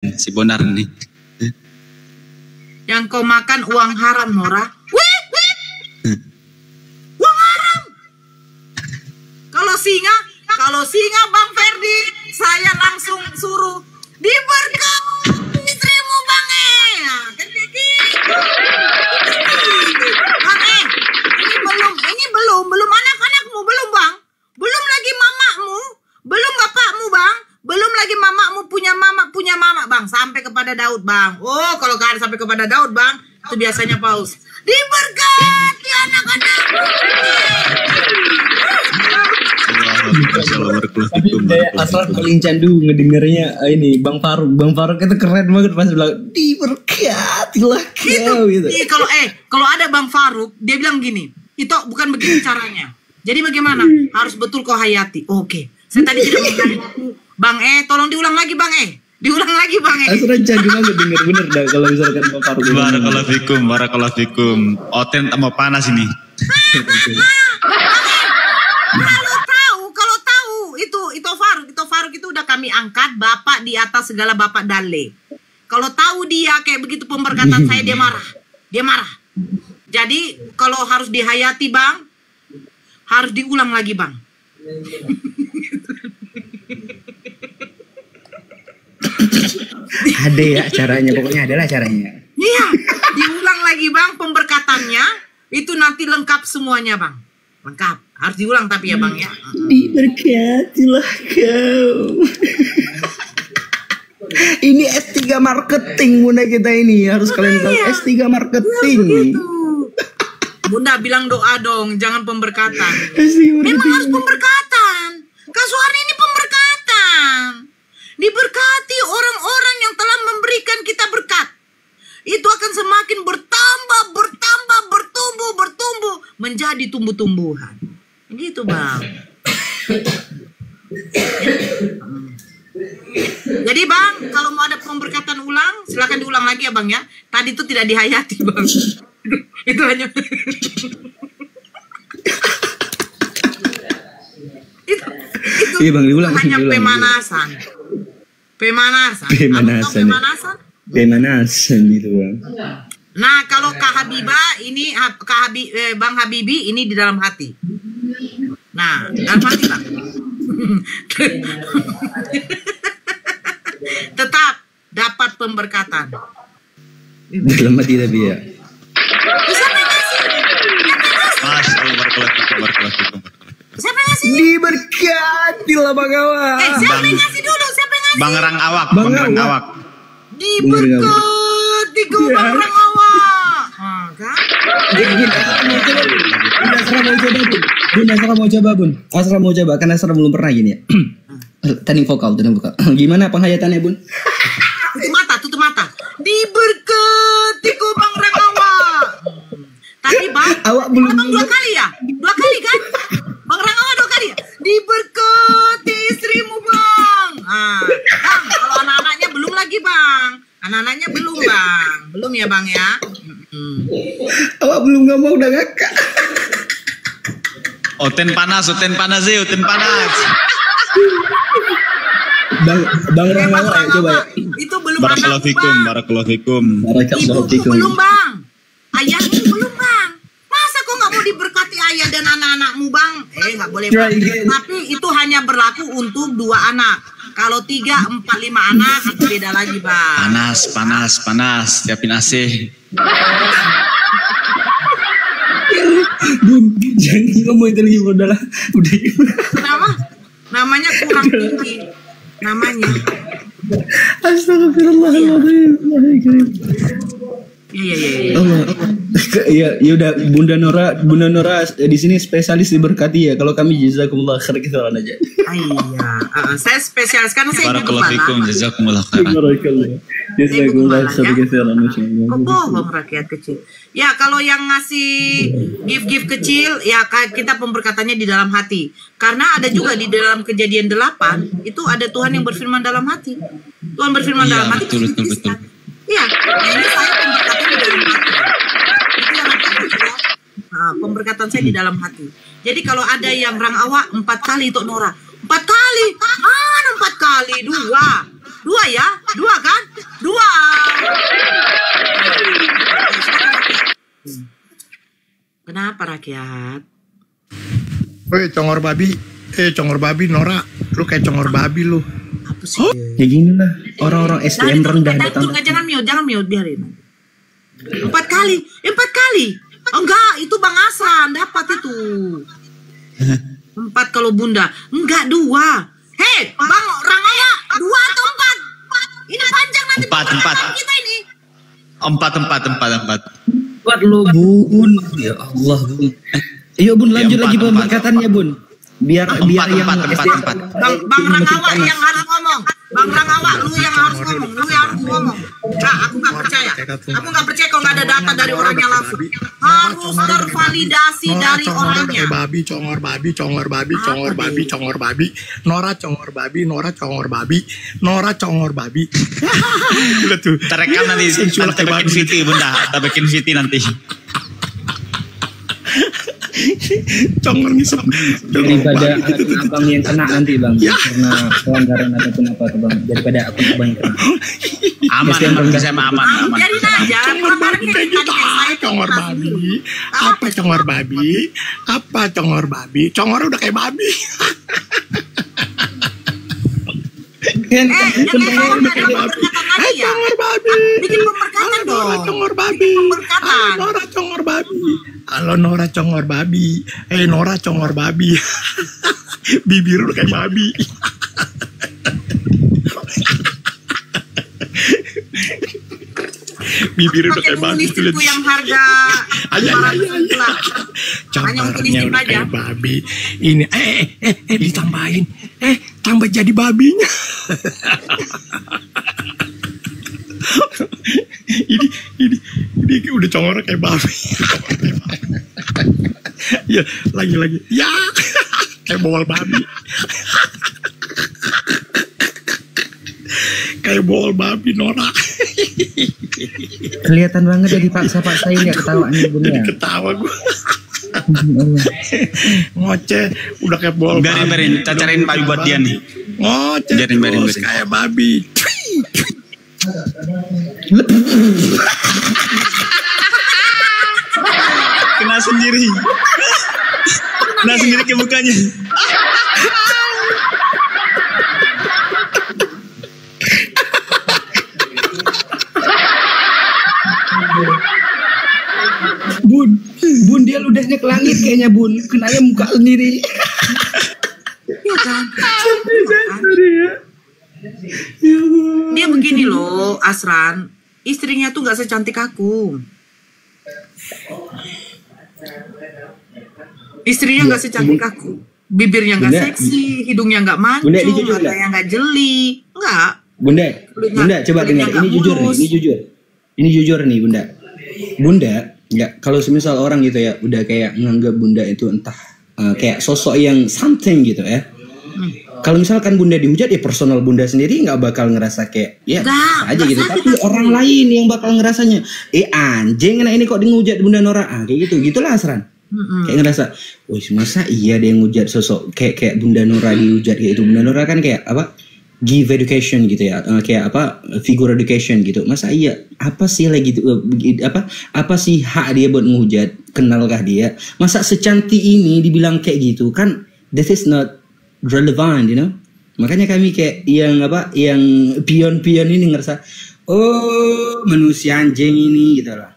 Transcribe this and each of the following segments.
si Bonar nih. Yang kau makan uang haram, Nora. Wih. Uang haram. Kalau singa Bang Ferdi, saya langsung suruh diberkati istrimu Bang kan kayak gitu. Bang ini belum anak-anakmu, belum Bang. Belum lagi mamakmu, belum bapakmu Bang. Belum lagi mamakmu punya mama Bang, sampai kepada Daud Bang. Oh, kalau gak ada sampai kepada Daud Bang, itu biasanya paus. Diberkati anak-anakmu. Tapi asal paling candu ngedengernya ini Bang Faruk itu keren banget pas bilang diberkatilah kau gitu. Kalau ada Bang Faruk, dia bilang gini, itu bukan begini caranya. Jadi bagaimana? Harus betul kau hayati. Oke. Saya tadi tidak menghayati. Bang tolong diulang lagi Bang Diulang lagi Bang Asal candu banget denger bener dah kalau misalkan Bang Faruk. Barakallahu fikum. Oten tambah panas ini. Kalau tahu itu Faruk itu udah kami angkat bapak di atas segala bapak dale. Kalau tahu dia kayak begitu pemberkatan saya dia marah. Jadi kalau harus dihayati Bang, harus diulang lagi Bang. Ada ya caranya, pokoknya adalah caranya. Iya, diulang lagi Bang pemberkatannya, itu nanti lengkap semuanya Bang. Lengkap, harus diulang tapi ya Bang ya. Diberkatilah kau. Ini S3 marketing Bunda kita ini, harus kalian tahu S3 marketing. Gitu. Bunda bilang doa dong, jangan pemberkatan. Memang harus pemberkatan. Kak Suharni ini pemberkatan. Diberkati orang-orang yang telah memberikan kita berkat. Itu akan semakin bertambah, bertumbuh, menjadi tumbuh-tumbuhan. Gitu Bang. Jadi Bang, kalau mau ada pemberkatan ulang, silakan diulang lagi ya Bang ya. Tadi itu tidak dihayati Bang. Itu hanya itu iya Bang, diulang, hanya pemanasan. Pemanasan gitu Bang. Nah, kalau Kak Habibah ini Bang Habibi ini di dalam hati. Nah, dalam hati Bang. Tetap dapat pemberkatan. Dalam hati tapi ya. Siapa yang ngasih? Diberkatilah Bang Awak. Siapa yang ngasih dulu? Bang Rang Awak. Diberkati kau Bang Rang Awak. Kan? Asra mau coba, karena Asra belum pernah gini ya. Tanding vokal. Gimana penghayatannya Bun? Tutup mata. Diberkati kau Bang Rang Awak. Tapi Bang, Awak belum. Bang 2 kali ya? 2 kali kan? Bang Rang Awak 2 kali ya? Diberkati istrimu Bang. Bang, kalau anak-anaknya belum lagi Bang. Anak-anaknya belum Bang. Belum ya Bang ya? Awak belum ngomong udah ngakak. Oten panas. Bang Rang Awak coba ya. Itu belum Barakallahu fikum. Ibuku belum Bang. Ayahmu belum Bang. Masa kok nggak mau diberkati ayah dan anak-anakmu Bang? Nggak boleh Bang. Tapi itu hanya berlaku untuk 2 anak. Kalau 3, 4, 5 anak itu beda lagi Bang. Panas. Siapin AC. Bun, jangan ngomong itu lagi udah. Kenapa? Namanya kurang tinggi. Namanya. Astagfirullahaladzim. Iya. Ya udah Bunda Nora di sini spesialis diberkati ya. Kalau kami jazakumullah khair kita aja. Iya. Saya spesialis karena saya Barakallahu fikum, jazakumullah khairan. Jazakumullah khair. Kok bohong rakyat kecil. Ya kalau yang ngasih gift kecil ya kita pemberkatannya di dalam hati. Karena ada juga di dalam Kejadian 8 itu ada Tuhan yang berfirman dalam hati. Tuhan berfirman dalam hati. Betul. Iya, ini saya pemberkatan di dalam hati. Itu yang pemberkatan saya di dalam hati. Jadi kalau ada yang Rang Awak 4 kali untuk Nora, 4 kali, mana 4 kali, 2. Dua ya? Dua kan? Dua. Kenapa rakyat? Woi, congor babi Nora, lu kayak congor babi lu. Apa sih? Ya gini lah, orang-orang SDM rendah datang. Jangan mute, biarin. 4 kali. Enggak, itu Bang Asran dapat itu. 4 kalau Bunda. Enggak, 2. Hei, Bang Rangawa, 2 atau 4? Ini panjang nanti 4. kita ini. 4. Buat lo Bun. Ya Allah Bun. Ayo Bun lanjut lagi pemberkatannya Bun. Biar yang SDM. Bang Rangawa yang harus ngomong. Bang Rangawa, lu yang harus ngomong. Nah, aku nggak percaya kalau nggak ada data dari orangnya langsung. Harus tervalidasi dari orangnya. Congor babi. Nora congor babi. Udah tuh. Terekam nanti, kita bikin VT Bunda, kita bikin VT nanti. Congor ngisap. Daripada abang yang kena nanti Bang, karena pelanggaran ataupun apa tuh Bang, daripada aku abang yang kena. Aman, saya aman. Biarin aja. Congor babi kayak gitu. Congor babi. Congor udah kayak babi. Congor babi. Bikin pemberkatan dong. Congor babi. Halo Nora congor babi. Nora congor babi. Bibir lu kayak babi. Bibir udah kayak babi. Itu yang harga. Cambarnya udah kayak babi. Ini ditambahin. Tambah jadi babinya. ini udah congor kayak babi. Ya, lagi. Ya. Kayak bawal babi. Kayak bawal babi Nora. Kelihatan banget dari paksa-paksain ya ketawanya Bun ya. Ketawa gue. Ngoceh udah kayak bawal babi. Biarin, cacarin Pak buat dia nih. Ngoceh Biarin. terus kayak babi. Kena sendiri ke mukanya. Bun dia ludahnya ke langit kayaknya Bun, kenanya muka sendiri. Iya kan? Dia begini loh, Asran. Istrinya tuh nggak secantik aku. Istrinya nggak secantik aku. Bibirnya nggak seksi, hidungnya nggak mancung, matanya nggak jeli. Nggak. Bunda, coba dengar. Ini jujur nih Bunda, nggak, kalau semisal orang gitu ya, udah kayak nganggap Bunda itu entah kayak sosok yang something gitu ya. Kalau misalkan Bunda dihujat ya personal Bunda sendiri nggak bakal ngerasa kayak ya aja gitu. Tapi orang lain yang bakal ngerasanya, anjing ini kok dihujat Bunda Nora, kayak gitulah Asran. Kayak ngerasa, wih masa iya dia ngujat sosok kayak Bunda Nora dihujat kayak itu. Bunda Nora kan kayak apa? Give education gitu ya, kayak apa? Figure education gitu. Masa iya apa sih lagi gitu? Apa sih hak dia buat ngehujat? Kenalkah dia? Masa secantik ini dibilang kayak gitu kan? That is not relevant, you know. Makanya kami kayak yang pion-pion ini ngerasa, oh manusia anjing ini gitu lah.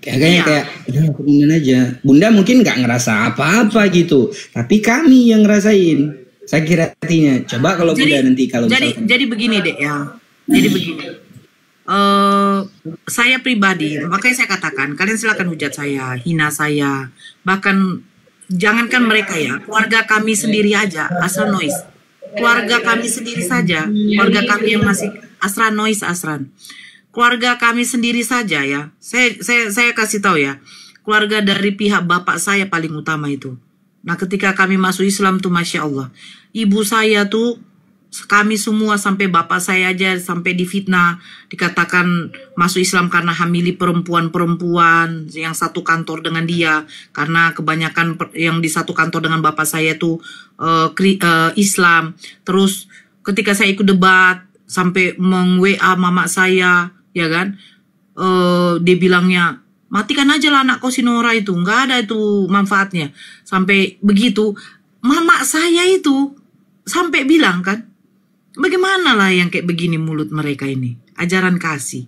Kayak udah lakuin aja. Bunda mungkin nggak ngerasa apa-apa gitu, tapi kami yang ngerasain. Saya kira artinya. Coba kalau Bunda nanti kalau jadi begini deh ya. Jadi begini. Saya pribadi, makanya saya katakan, kalian silakan hujat saya, hina saya, bahkan jangankan mereka ya, keluarga kami sendiri aja, Asran Noise. Keluarga kami sendiri saja, keluarga kami yang masih Asran Noise, keluarga kami sendiri saja ya. Saya kasih tahu ya, keluarga dari pihak bapak saya paling utama itu. Nah, ketika kami masuk Islam tuh Masya Allah, ibu saya tuh, kami semua sampai bapak saya aja sampai difitnah, dikatakan masuk Islam karena hamili perempuan-perempuan yang satu kantor dengan dia, karena kebanyakan yang di satu kantor dengan bapak saya tuh Islam. Terus ketika saya ikut debat, sampai meng-WA mama saya, ya kan? Dia bilangnya, matikan aja lah anak kau si Nora itu, nggak ada itu manfaatnya. Sampai begitu, mama saya itu sampai bilang kan, bagaimana lah yang kayak begini mulut mereka ini, ajaran kasih.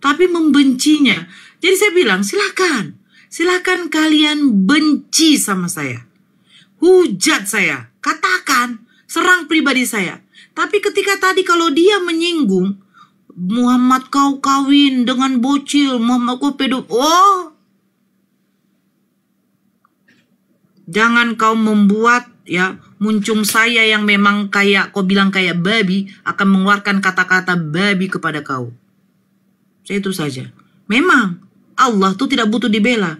Tapi membencinya. Jadi saya bilang, silakan kalian benci sama saya. Hujat saya, katakan, serang pribadi saya. Tapi ketika tadi kalau dia menyinggung, Muhammad kau kawin dengan bocil, Muhammad kau pedofil. Oh, jangan kau membuat ya muncung saya yang memang kayak kau bilang kayak babi akan mengeluarkan kata-kata babi kepada kau. Saya itu saja. Memang Allah tuh tidak butuh dibela,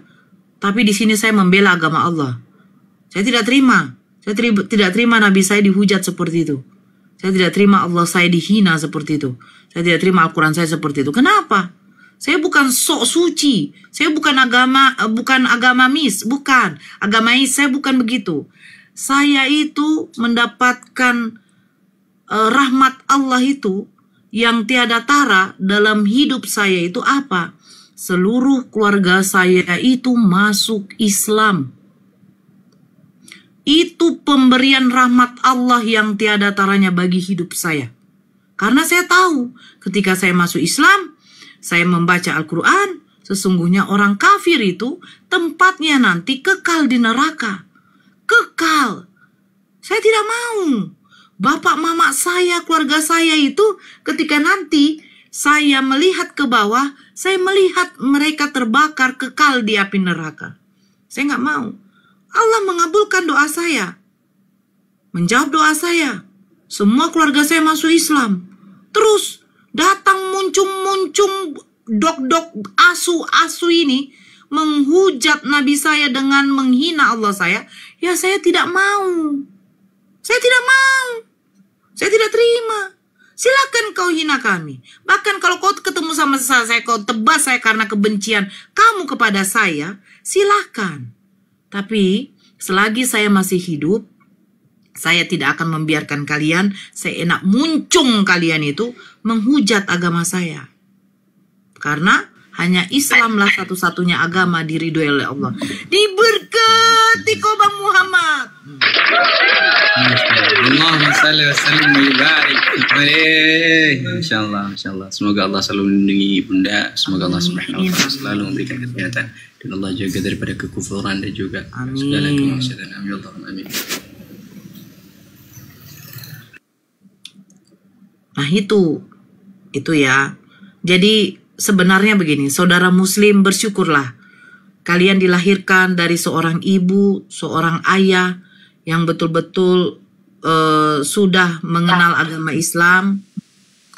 tapi di sini saya membela agama Allah. Saya tidak terima. Saya tidak terima Nabi saya dihujat seperti itu. Saya tidak terima Allah saya dihina seperti itu. Saya tidak terima Al-Quran saya seperti itu. Kenapa? Saya bukan sok suci. Saya bukan agamamis. Bukan. Agamais saya bukan begitu. Saya itu mendapatkan rahmat Allah itu yang tiada tara dalam hidup saya itu apa? Seluruh keluarga saya itu masuk Islam. Itu pemberian rahmat Allah yang tiada taranya bagi hidup saya. Karena saya tahu ketika saya masuk Islam, saya membaca Al-Quran, sesungguhnya orang kafir itu tempatnya nanti kekal di neraka. Kekal. Saya tidak mau. Bapak mama saya, keluarga saya itu ketika nanti saya melihat ke bawah, saya melihat mereka terbakar kekal di api neraka. Saya nggak mau. Allah mengabulkan doa saya. Menjawab doa saya. Semua keluarga saya masuk Islam. Terus datang muncung dok-dok asu-asu ini menghujat Nabi saya dengan menghina Allah saya. Ya saya tidak mau. Saya tidak mau. Saya tidak terima. Silakan kau hina kami. Bahkan kalau kau ketemu sama saya, kau tebas saya karena kebencian kamu kepada saya, silakan. Tapi selagi saya masih hidup, saya tidak akan membiarkan kalian seenak muncung kalian itu menghujat agama saya. Karena hanya Islamlah satu-satunya agama diridhoi oleh Allah. Diberkati kau Bang Muhammad. Allahumma salli wa sallim wa barik alaih. Insyaallah. Semoga Allah selalu melindungi Bunda. Semoga Allah Subhanahu wa taala selalu memberikan kesehatan dan Allah jaga daripada kekufuran dan juga segala kemaksiatan. Amin. Nah itu ya. Jadi sebenarnya begini, saudara muslim bersyukurlah. Kalian dilahirkan dari seorang ibu, seorang ayah yang betul-betul sudah mengenal agama Islam.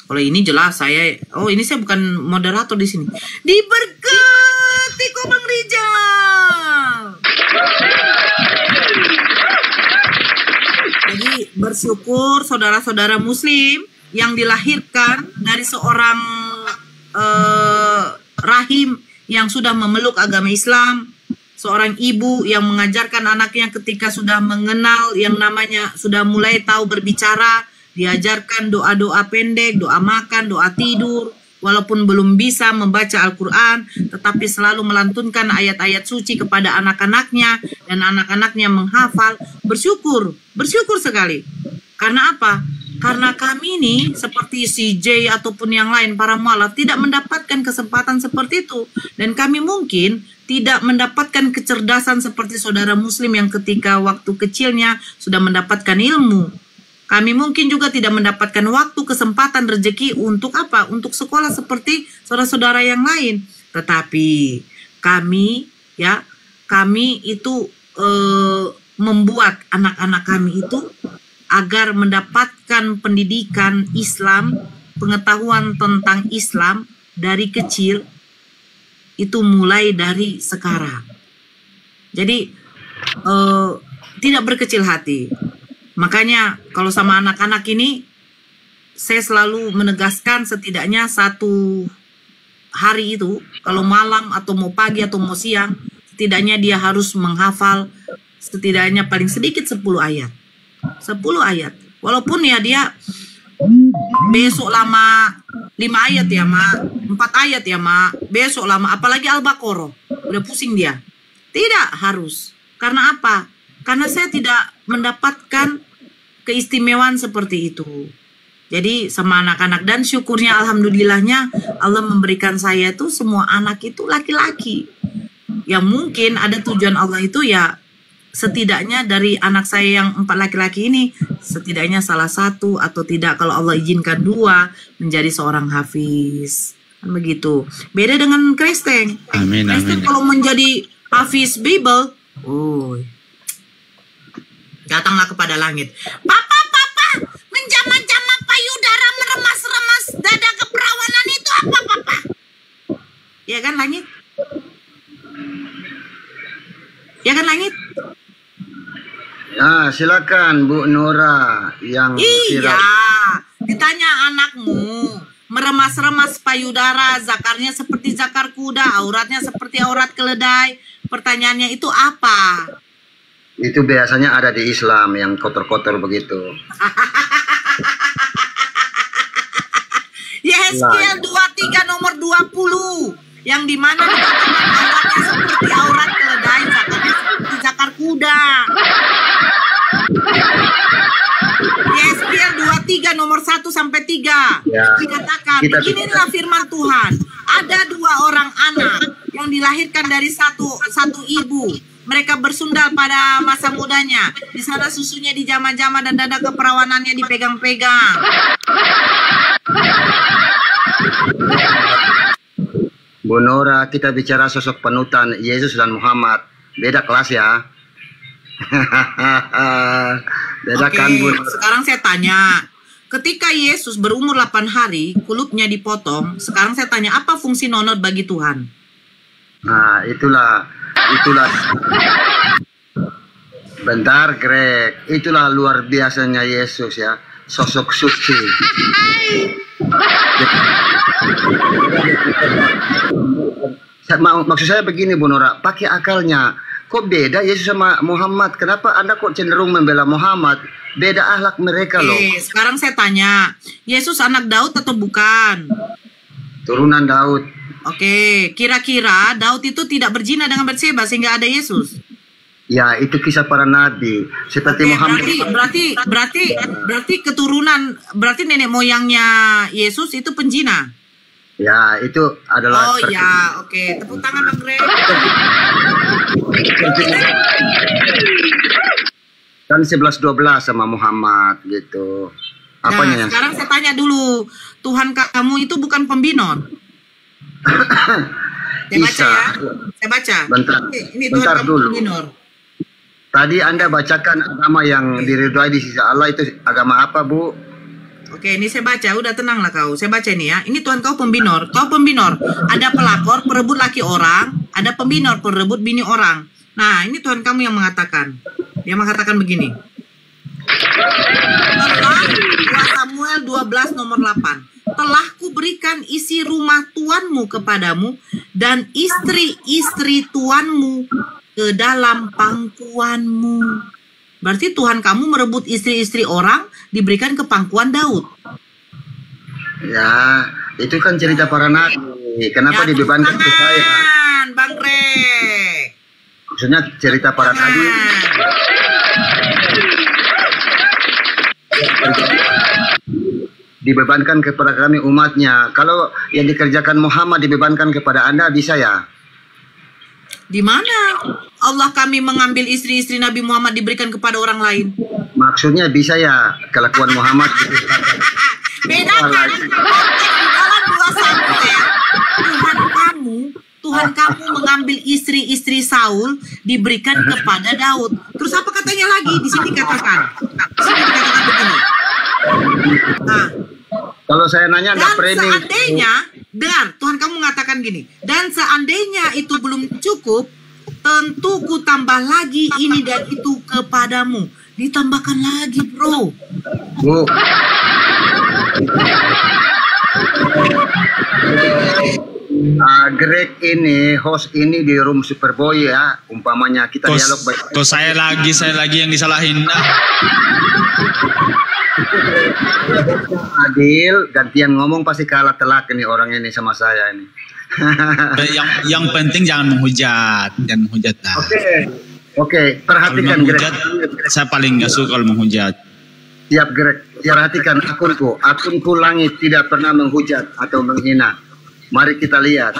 Kalau ini jelas ini saya bukan moderator di sini. Diberkati kok Bang Rijal. Jadi bersyukur saudara-saudara muslim yang dilahirkan dari seorang rahim yang sudah memeluk agama Islam, seorang ibu yang mengajarkan anaknya ketika sudah mengenal yang namanya sudah mulai tahu berbicara, diajarkan doa-doa pendek, doa makan, doa tidur, walaupun belum bisa membaca Al-Quran, tetapi selalu melantunkan ayat-ayat suci kepada anak-anaknya dan anak-anaknya menghafal. Bersyukur sekali. Karena apa? Karena kami ini seperti CJ ataupun yang lain para mualaf tidak mendapatkan kesempatan seperti itu. Dan kami mungkin tidak mendapatkan kecerdasan seperti saudara muslim yang ketika waktu kecilnya sudah mendapatkan ilmu. Kami mungkin juga tidak mendapatkan waktu, kesempatan, rezeki untuk apa? Untuk sekolah seperti saudara-saudara yang lain. Tetapi kami itu membuat anak-anak kami itu agar mendapatkan pendidikan Islam, pengetahuan tentang Islam dari kecil, itu mulai dari sekarang. Jadi tidak berkecil hati. Makanya kalau sama anak-anak ini, saya selalu menegaskan setidaknya satu hari itu, kalau malam atau mau pagi atau mau siang, setidaknya dia harus menghafal setidaknya paling sedikit 10 ayat. 10 ayat. Walaupun ya dia besok lama 5 ayat ya mak, 4 ayat ya mak, besok lama, apalagi Al-Baqarah, udah pusing dia. Tidak harus. Karena apa? Karena saya tidak mendapatkan keistimewaan seperti itu. Jadi sama anak-anak, dan syukurnya alhamdulillahnya Allah memberikan saya tuh semua anak itu laki-laki. Yang mungkin ada tujuan Allah itu ya, setidaknya dari anak saya yang 4 laki-laki ini, setidaknya salah satu atau tidak, kalau Allah izinkan 2 menjadi seorang hafiz. Kan begitu. Beda dengan Kristen. Amin, Kristen amin. kalau menjadi hafiz Bible, datanglah kepada langit. Papa, menjama-jama payudara, meremas-remas dada keperawanan itu apa, Papa? Ya kan langit? Ya kan langit? Ya, silakan Bu Nora yang Iya, ditanya anakmu, meremas-remas payudara, zakarnya seperti zakar kuda, auratnya seperti aurat keledai. Pertanyaannya itu apa? itu biasanya ada di Islam yang kotor-kotor begitu. Yehezkiel 23 nomor 20, yang dimana dikatakan auratnya seperti aurat keledai, zakarnya seperti zakar kuda. Yehezkiel 23 nomor 1 sampai 3 Ya. dikatakan, Kita- beginilah firman Tuhan, ada 2 orang anak yang dilahirkan dari satu ibu. Mereka bersundal pada masa mudanya. Di sana susunya dijama-jama dan dada keperawanannya dipegang-pegang. Bu Nora, kita bicara sosok panutan Yesus dan Muhammad. Beda kelas ya. Beda Oke, kan Bu Nora? sekarang saya tanya. Ketika Yesus berumur 8 hari, kulupnya dipotong. Sekarang saya tanya, apa fungsi nonot bagi Tuhan? Nah, itulah. Bentar, Greg. Itulah luar biasanya Yesus ya. Sosok suci. Maksud saya begini Bu Nora, pakai akalnya. Kok beda Yesus sama Muhammad? Kenapa Anda kok cenderung membela Muhammad? Beda akhlak mereka loh. Sekarang saya tanya, Yesus anak Daud atau bukan? Turunan Daud. Oke, kira-kira Daud itu tidak berzina dengan Batseba sehingga ada Yesus. Ya, itu kisah para nabi. Seperti Oke, Muhammad. berarti keturunan, berarti nenek moyangnya Yesus itu penjina. Ya, itu adalah Oh ya, oke. Tepuk tangan Bang Greg. Kan 11-12 sama Muhammad gitu. Apanya Nah, yang sekarang saya tanya dulu, Tuhan kamu itu bukan pembinor? Saya baca Isa. ya. Saya baca. Bentar. Ini Tuhan Bentar kamu dulu. pembinor. Tadi Anda bacakan agama yang diridhoi di sisi Allah, itu agama apa, Bu? Oke, ini saya baca. Udah tenanglah kau. Saya baca ini ya. Ini Tuhan kau pembinor. Kau pembinor. Ada pelakor perebut laki orang. Ada pembinor perebut bini orang. Nah, ini Tuhan kamu yang mengatakan. Dia mengatakan begini. Telah 2 Samuel 12 nomor 8. Telah kuberikan isi rumah tuanmu kepadamu dan istri-istri tuanmu ke dalam pangkuanmu. Berarti Tuhan kamu merebut istri-istri orang diberikan ke pangkuan Daud. Ya, itu kan cerita para nabi. Kenapa Ya, dibebankan ke saya? tangan, Bang Greg. Maksudnya cerita para nabi. Dibebankan kepada kami umatnya. Kalau yang dikerjakan Muhammad dibebankan kepada Anda, bisa ya? Di mana Allah kami mengambil istri-istri Nabi Muhammad diberikan kepada orang lain? Maksudnya bisa ya kelakuan Muhammad Bedakan. Dalam 2 Samuel, Tuhan kamu mengambil istri-istri Saul diberikan kepada Daud. Terus apa katanya lagi? Di sini katakan. Di sini dikatakan begini. Nah, Kalau saya nanya dan nggak training. seandainya, dengar, Tuhan kamu mengatakan gini, dan seandainya itu belum cukup, tentu ku tambah lagi ini dan itu kepadamu. Ditambahkan lagi, bro. Bu. Greg ini, host ini di room Superboy ya, umpamanya kita dialog baik. Kok saya lagi yang disalahin. Adil, gantian ngomong pasti kalah telak ini orang ini sama saya ini. yang penting jangan menghujat, lah. Oke, Kalau perhatikan Greg. menghujat, saya paling nggak suka kalau menghujat. Siap Greg, perhatikan akunku langit tidak pernah menghujat atau menghina. Mari kita lihat.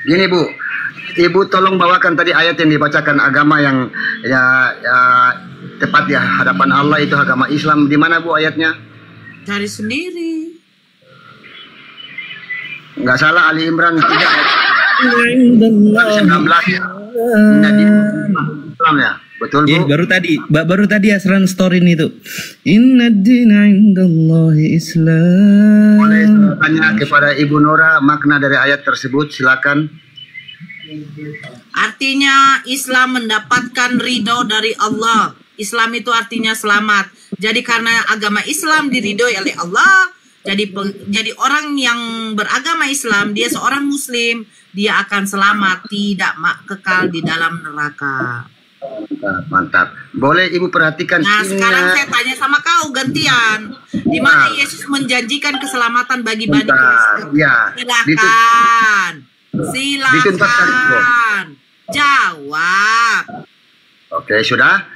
Gini Bu, Ibu tolong bawakan tadi ayat yang dibacakan agama yang tepat di hadapan Allah itu agama Islam. Di mana Bu ayatnya? Cari sendiri. Enggak salah, Ali Imran 3 ayat 19 ya. Jadi Islam ya. Betul Bu? Baru tadi Asran story itu. Inna dina indallahi Islam. Boleh tanya kepada Ibu Nora makna dari ayat tersebut, silakan. Artinya Islam mendapatkan ridho dari Allah. Islam itu artinya selamat. Jadi karena agama Islam diridhoi oleh Allah, jadi orang yang beragama Islam, dia seorang Muslim, dia akan selamat, tidak kekal di dalam neraka. Mantap. Boleh Ibu perhatikan. Nah, sekarang saya tanya sama kau gantian. Di mana Yesus menjanjikan keselamatan bagi Bani Israel? Ya. Silakan. Jawab. Oke, sudah?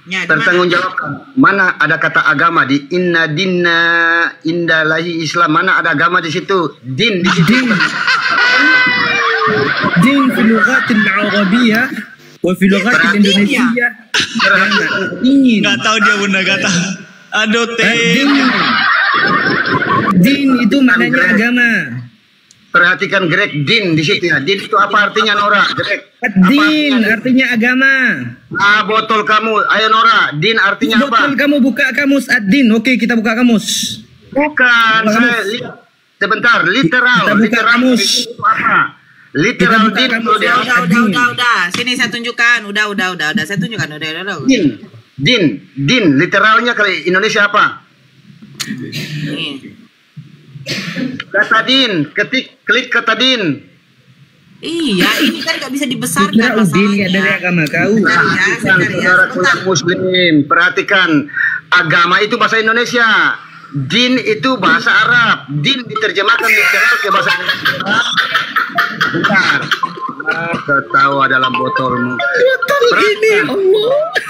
Ya, Bertanggung jawab. Mana ada kata agama di inna dinna indallahi Islam? Mana ada agama di situ? Din di situ. Din fi lughatil Arabiyyah wa fi lughatil Indonesia. Nggak tahu dia Bunda, nggak tahu. Aduh Din itu maknanya agama. Perhatikan Greg, din di situ ya. Din itu apa artinya Nora? Greg. Din artinya agama. Botol kamu. Ayo Nora, din artinya apa? Botol kamu buka kamus ad-din. Oke, kita buka kamus. Bukan, saya lihat. Sebentar, literal. Kita buka kamus. Itu apa? Literal din. Udah. Sini saya tunjukkan. Udah. Saya tunjukkan. Udah. Din. Literalnya kali Indonesia apa? Nih. Kata din, klik kata din. Iya, ini kan nggak bisa dibesarkan Kira udin ya masalahnya. dari agama kau. Muslim, perhatikan. Agama itu bahasa Indonesia. Din itu bahasa Arab. Din diterjemahkan literal ke bahasa Indonesia. Bentar. Ketawa dalam botolmu. Botol ini, Allah.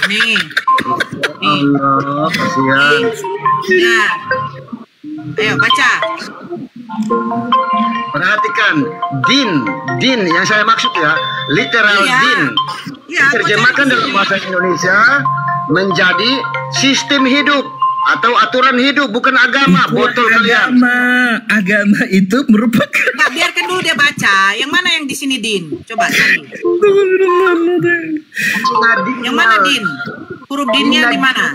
Nih. Allah, kasihan. Nah. Ayo baca. Perhatikan, din yang saya maksud ya, literal Iya. din. Iya, Diterjemahkan dalam bahasa Indonesia menjadi sistem hidup atau aturan hidup, bukan agama. Botol kalian. Agama itu merupakan. Nah, biarkan dulu dia baca. Yang mana yang di sini Din? Coba cari. Yang mana Din? Huruf Dinnya di mana?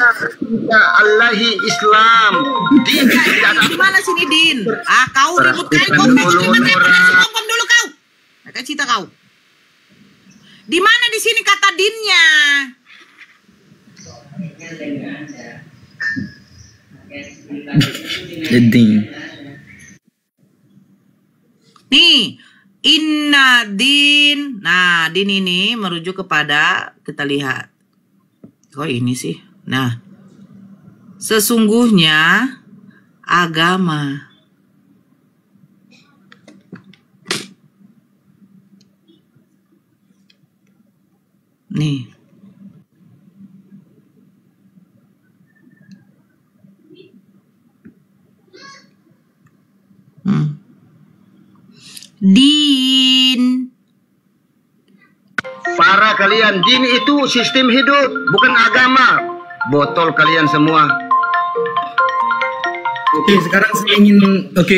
Allahi Islam. Din Di mana sini Din? Kau ribut kali kau ngomong dulu kau. Kakak cita kau. Di mana di sini kata Dinnya? Din. Nih, inna din. Nah, din ini merujuk kepada, kita lihat. Kok ini sih? Nah, sesungguhnya agama. Nih. Din. Para kalian, din itu sistem hidup, bukan agama. Botol kalian semua. Oke, sekarang saya ingin Oke.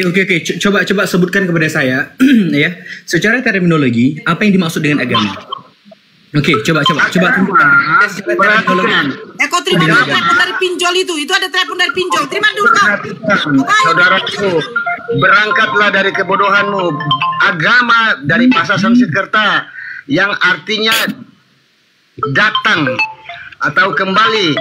Coba sebutkan kepada saya ya, secara terminologi apa yang dimaksud dengan agama. Oke, coba. Perhatikan. Kau terima dulu telepon dari pinjol itu. Itu ada telepon dari pinjol. Terima dulu kau. Saudaraku, berangkatlah dari kebodohanmu. Agama dari bahasa Sanskerta yang artinya datang atau kembali.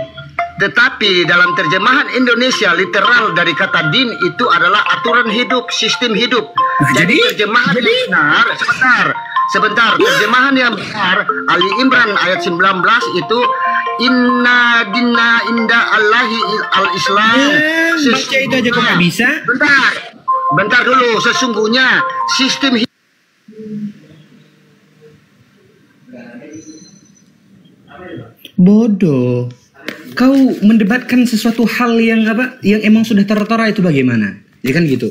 Tetapi dalam terjemahan Indonesia literal dari kata din itu adalah aturan hidup, sistem hidup. Jadi terjemahan yang benar, Sebentar, terjemahan yang benar Ali Imran ayat 19 itu inna dinna inda Allahi al-Islam. Baca itu aja kok nggak bisa? Bentar dulu, sesungguhnya sistem bodoh. Kau mendebatkan sesuatu hal yang apa? Yang emang sudah tertera itu bagaimana? Ya kan gitu.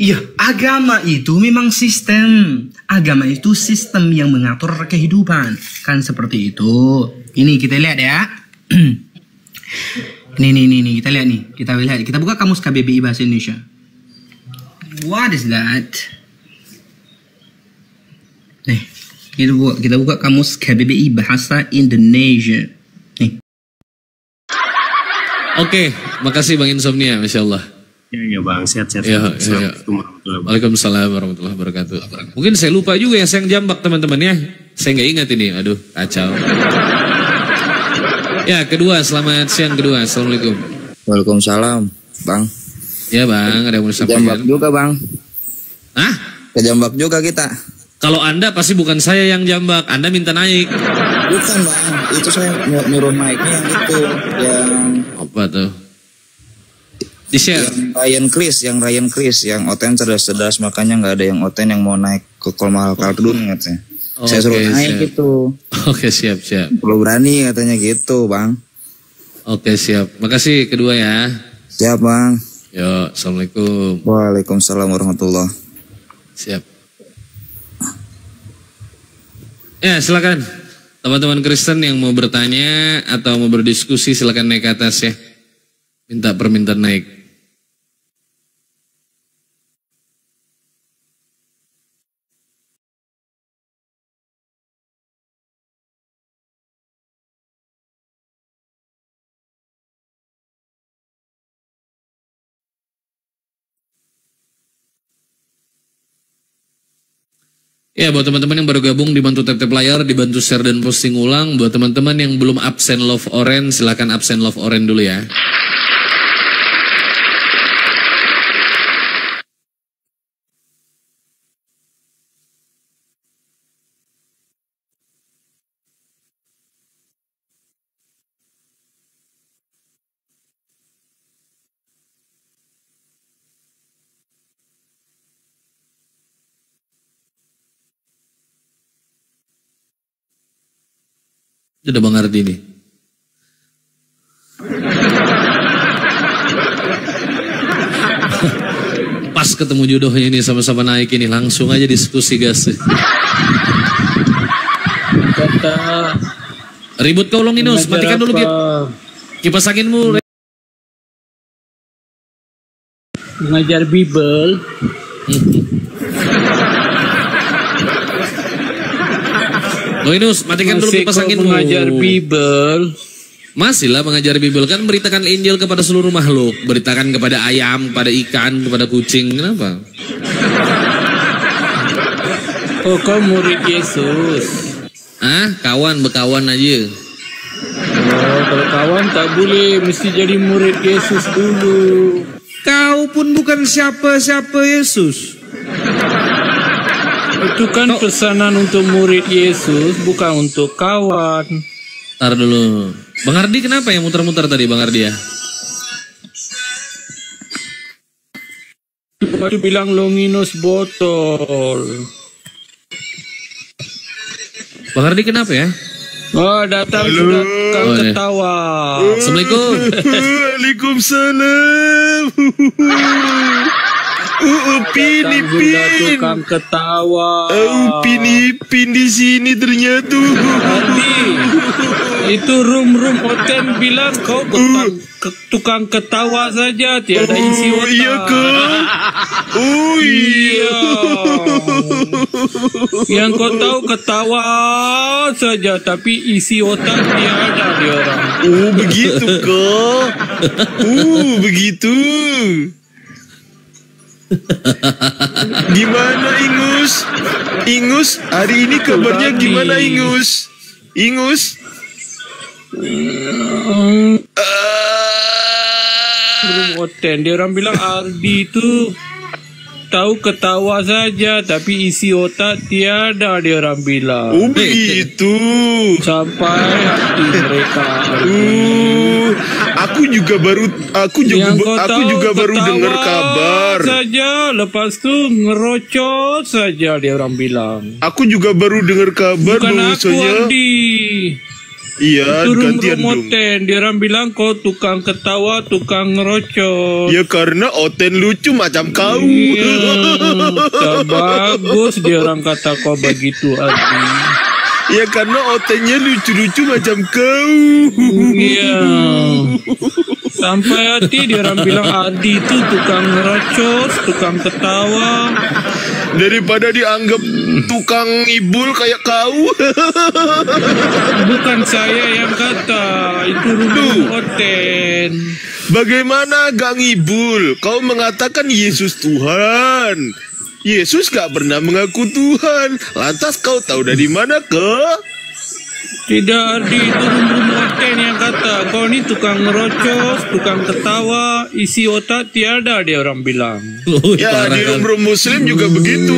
Iya, agama itu memang sistem. Agama itu sistem yang mengatur kehidupan. Kan seperti itu. Ini kita lihat ya. Nih, kita lihat nih. Kita lihat. Kita buka kamus KBBI Bahasa Indonesia. What is that? Nih, kita buka kamus KBBI Bahasa Indonesia. Nih. Oke, makasih Bang Insomnia, Masya Allah. Ya Bang, sehat-sehat. Ya. Waalaikumsalam warahmatullahi wabarakatuh. Mungkin saya lupa juga ya, saya yang jambak teman-teman ya. Saya nggak ingat ini, aduh kacau. Ya, kedua, selamat siang kedua. Assalamualaikum. Waalaikumsalam, Bang. Ya Bang, ada yang mau disampaikan? Kejambak juga Bang. Hah? Kejambak juga kita. Kalau Anda pasti bukan saya yang jambak, Anda minta naik. Bukan Bang, itu saya nyuruh naiknya yang itu, yang apa tuh? Di-share. Yang Ryan Chris, yang Oten cerdas-cerdas, makanya nggak ada yang Oten yang mau naik ke Kolmal Kaldun katanya. Saya suruh naik gitu. Oke, siap. Perlu berani katanya gitu, Bang. Oke, siap. Makasih kedua ya. Siap, Bang. Yo, Assalamualaikum. Waalaikumsalam warahmatullahi. Siap. Ya, silakan. Teman-teman Kristen yang mau bertanya atau mau berdiskusi silakan naik ke atas ya. Minta permintaan naik. Ya, buat teman-teman yang baru gabung dibantu tap-tap layar, dibantu share dan posting ulang. Buat teman-teman yang belum absen love orange, silakan absen love orange dulu ya. Itu udah Bang Ardi nih. Pas ketemu jodohnya ini sama-sama naik ini, langsung aja diskusi gas. Kata ribut kau Longinus, matikan dulu kipas anginmu. mengajar Bible. Loinus, matikan dulu kipas anginmu. Mengajar Bible. Masih lah mengajar Bible, kan beritakan Injil kepada seluruh makhluk. Beritakan kepada ayam, kepada ikan, kepada kucing. Kenapa? Oh, kau murid Yesus. Kawan, berkawan aja. Oh, kalau kawan tak boleh, mesti jadi murid Yesus dulu. Kau pun bukan siapa-siapa Yesus. Itu kan pesanan untuk murid Yesus, bukan untuk kawan. Ntar dulu. Bang Ardi kenapa yang muter-muter tadi Bang Ardi ya? Baru bilang Longinus botol. Bang Ardi kenapa ya? Oh, datang sudah tukang ketawa. Assalamualaikum. Waalaikumsalam. Upin tukang ketawa. Upin Ipin di sini ternyata. Ardi, itu room hotel bilang kau tukang ketawa saja, tiada isi otak. Iya kah? Oh iya. Yang kau tahu ketawa saja, tapi isi otak tiada di orang. Oh begitu kah? Begitu. Gimana Ingus? Ingus, hari ini kabarnya gimana Ingus? Ingus? Belum hotel, dia orang bilang Ardi itu tahu ketawa saja, tapi isi otak tiada, dia orang bilang. Oh begitu. Sampai hati mereka. Aku juga baru dengar kabar. Saja, lepas tu ngerocot saja, dia orang bilang. Aku juga baru dengar kabar bahwasanya. Iya, gantian dong. Oten, dia orang bilang kau tukang ketawa, tukang ngerocot. Ya karena Oten lucu macam kau. Iya, tak bagus dia orang kata kau begitu, Adi. Ya karena Otennya lucu-lucu macam kau. Iya. Sampai hati dia orang bilang Adi itu tukang ngerocot, tukang ketawa. Daripada dianggap tukang ibul kayak kau. Bukan saya yang kata, itu rumah Oten. Bagaimana gak ngibul? Kau mengatakan Yesus Tuhan. Yesus gak pernah mengaku Tuhan. Lantas kau tahu dari mana ke? Tidak, Ardi, itu rumah Oten yang kata kau ini tukang ngerocos, tukang ketawa, isi otak tiada, dia orang bilang. Ya di rum muslim juga begitu.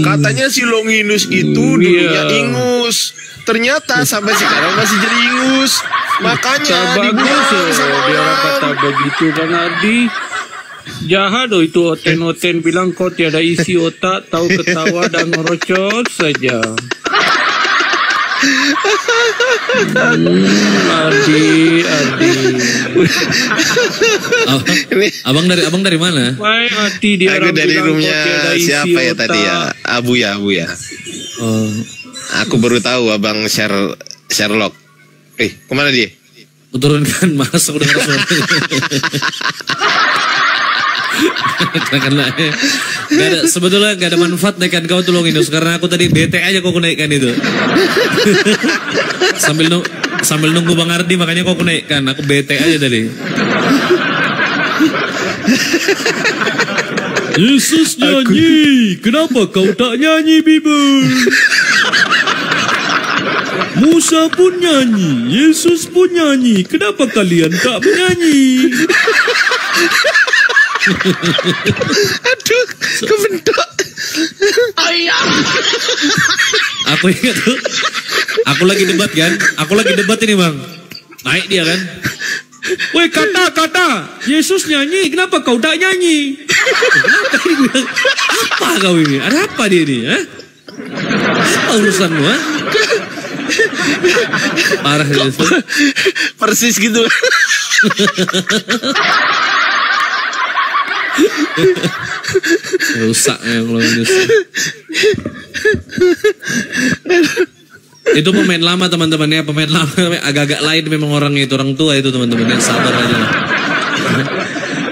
Katanya si Longinus itu dulunya ingus. Ternyata sampai sekarang masih jadi ingus. Makanya bagus dia orang kata begitu, Bang Ardi. Jahat itu Oten bilang kau tiada isi otak, tahu ketawa dan ngerocos saja. Adi. Abang dari mana? Wah, Adi dia. Aku dari rumahnya siapa ya tadi ya? Abu ya. Oh. Aku baru tahu abang Sherlock. Kemana dia? Turunkan masuk dengan suara. Karena sebetulnya gak ada manfaat naikkan kau tuh Longinus, karena aku tadi bete aja kau naikkan itu. sambil nunggu Bang Ardi, makanya kau naikkan. Aku bete aja tadi. Yesus nyanyi, kenapa kau tak nyanyi, Bibel? Musa pun nyanyi, Yesus pun nyanyi, kenapa kalian tak menyanyi? Aduh, kebentuk. Aku ingat tuh, aku lagi debat kan, ini Bang, naik dia kan. Woi kata, Yesus nyanyi, kenapa kau tak nyanyi? Apa kau ini? Ada apa dia ini? Apa urusanmu? Parah Yesus. Persis gitu. Rusak ya kalau ini. Itu pemain lama teman-temannya, pemain lama agak-agak lain memang orangnya itu, orang tua itu teman-temannya, sabar aja lah.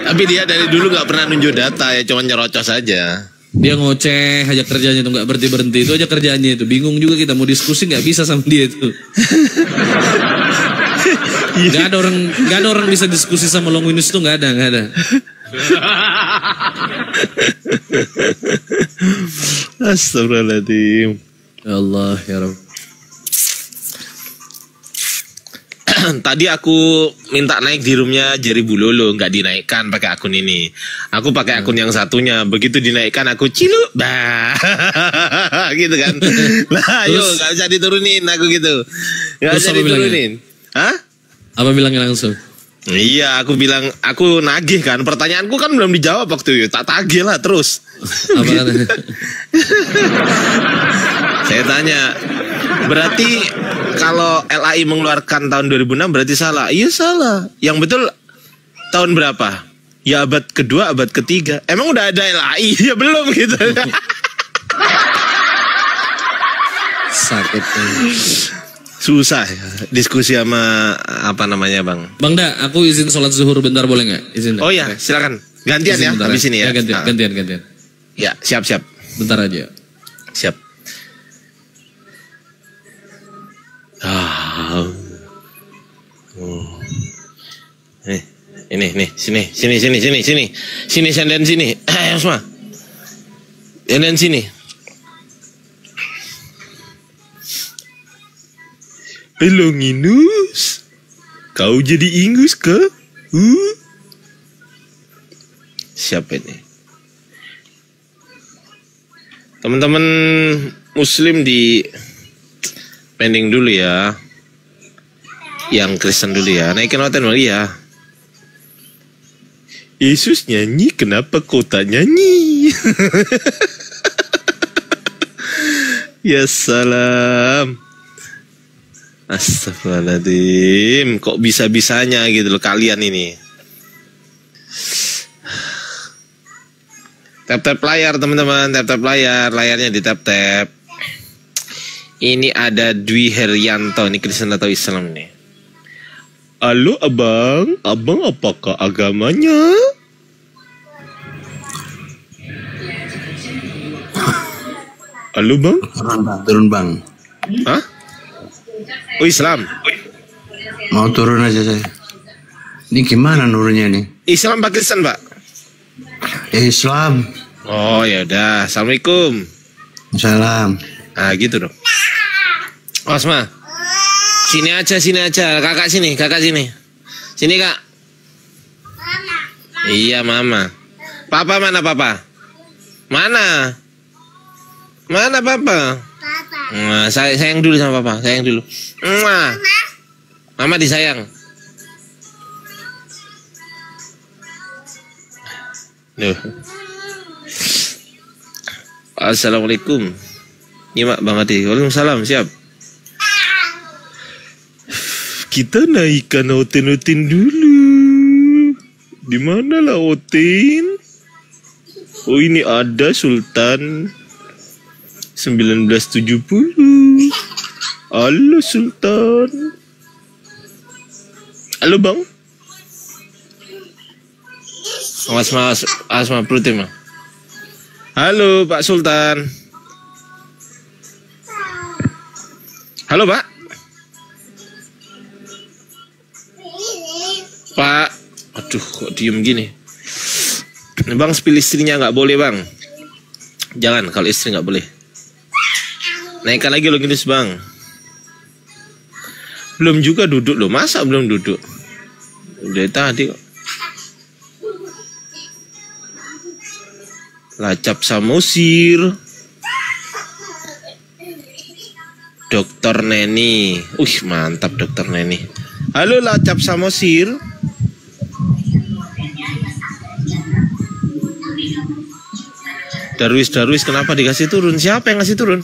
Tapi dia dari dulu nggak pernah nunjuk data ya, cuma nyerocos aja. Dia ngoceh aja kerjanya tuh, nggak berhenti itu aja kerjanya itu. Bingung juga kita mau diskusi nggak bisa sama dia itu. Nggak ada orang bisa diskusi sama Longinus tuh, nggak ada. Astagfirullahaladzim. Ya Allah ya Rabb. Tadi aku minta naik di roomnya Jerry Bulolo, nggak dinaikkan pakai akun ini. Aku pakai akun yang satunya. Begitu dinaikkan aku ciluk, gitu kan. Nah, yuk nggak bisa diturunin aku gitu. Nggak bisa diturunin. Hah? Apa bilangnya langsung? Iya, aku bilang, aku nagih kan. Pertanyaanku kan belum dijawab waktu itu. Tak tagih lah terus. Apa katanya? Saya tanya, berarti kalau LAI mengeluarkan tahun 2006 berarti salah? Iya salah. Yang betul tahun berapa? Ya abad kedua, abad ketiga. Emang udah ada LAI? Ya belum gitu. Sakit. Susah ya diskusi sama apa namanya Bang. Bang Da, aku izin sholat zuhur bentar boleh nggak? Izin. Oh ya, silakan. Gantian izin ya, habis ini ya. Gantian. Ya, siap. Bentar aja. Siap. Ini, sini. Sini, Senden sini. Semua. Senden sini. Longinus, kau jadi ingus ke? Siapa ini? Teman-teman Muslim di pending dulu ya. Yang Kristen dulu ya. Naikin Oten dulu ya. Yesus nyanyi, kenapa kau tak nyanyi? Ya salam. Astagfirullahaladzim. Kok bisa-bisanya gitu loh kalian ini. Tap-tap layar teman-teman. Tap-tap layar. Layarnya di tap-tap. Ini ada Dwi Herianto. Ini Kristen atau Islam nih. Halo abang. Abang apakah agamanya? Halo bang. Turun bang. Hah? Oh Islam. Mau turun aja saya. Ini gimana nurunnya nih? Islam Pak Kristen Pak? Islam. Oh ya udah. Assalamualaikum. Salam. Ah gitu dong. Osma. Sini aja. Kakak sini. Sini kak. Iya mama. Papa mana papa? Mana papa? Nah, sayang dulu sama papa. Sayang dulu. Mama disayang. Duh. Assalamualaikum. Nyimak Bang Adi. Waalaikumsalam. Siap. Kita naikkan Oten dulu. Di mana lah Oten? Oh ini ada Sultan 1970. Halo Sultan. Halo Bang. Asma perut mah. Halo Pak Sultan. Halo Pak. Pak. Aduh kok diem gini. Bang spill istrinya nggak boleh bang. Jangan kalau istri nggak boleh. Naikkan lagi lo gini bang. Belum juga duduk loh. Masa belum duduk? Udah tadi kok. Lacap Samosir. Dokter Neni. Mantap Dokter Neni. Halo Lacap Samosir. Darwis kenapa dikasih turun? Siapa yang ngasih turun?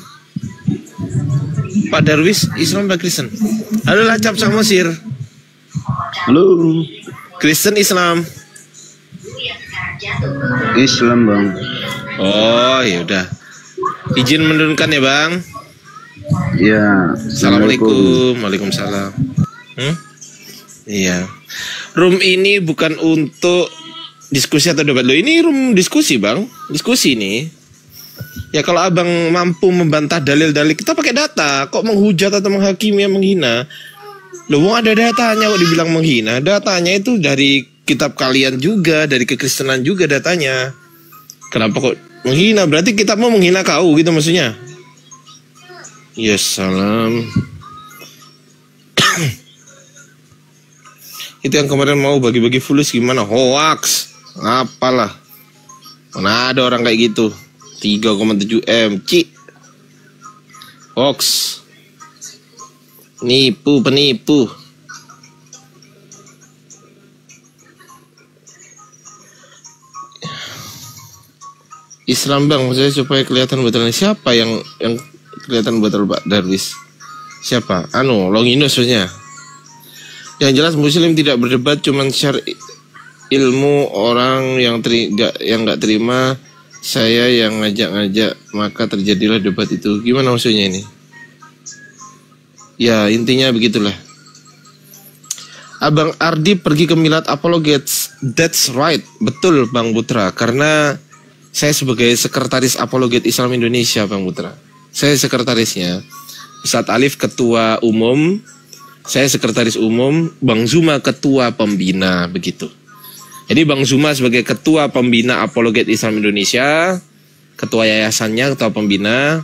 Pak Darwis Islam Pak Kristen. Halo Lacap Samosir. Halo. Kristen Islam. Islam bang. Oh ya udah. Izin menurunkan ya bang. Ya. Assalamualaikum. Waalaikumsalam. Iya. Room ini bukan untuk diskusi atau debat lo. Ini room diskusi bang. Diskusi nih. Ya kalau abang mampu membantah dalil-dalil kita pakai data. Kok menghujat atau menghakimi yang menghina? Loh ada datanya kok dibilang menghina. Datanya itu dari kitab kalian juga, dari kekristenan juga datanya. Kenapa kok menghina? Berarti kita mau menghina kau gitu maksudnya. Ya salam. Itu yang kemarin mau bagi-bagi fulus gimana? Hoax. Apalah. Mana ada orang kayak gitu. 3,7 M. Hoax. Penipu. Islam bang, maksudnya supaya kelihatan betul. Siapa yang kelihatan betul Pak Darwis? Siapa? Longinus maksudnya. Yang jelas Muslim tidak berdebat, cuman share ilmu. Orang yang nggak terima saya yang ngajak-ngajak, maka terjadilah debat itu. Gimana maksudnya ini? Ya intinya begitulah. Abang Ardi pergi ke Milad Apologets. That's right, betul Bang Putra. Karena saya sebagai sekretaris Apologet Islam Indonesia Bang Putra. Saya sekretarisnya. Ustadz Alif ketua umum. Saya sekretaris umum. Bang Zuma ketua pembina, begitu. Jadi Bang Zuma sebagai ketua pembina Apologet Islam Indonesia, ketua yayasannya, ketua pembina.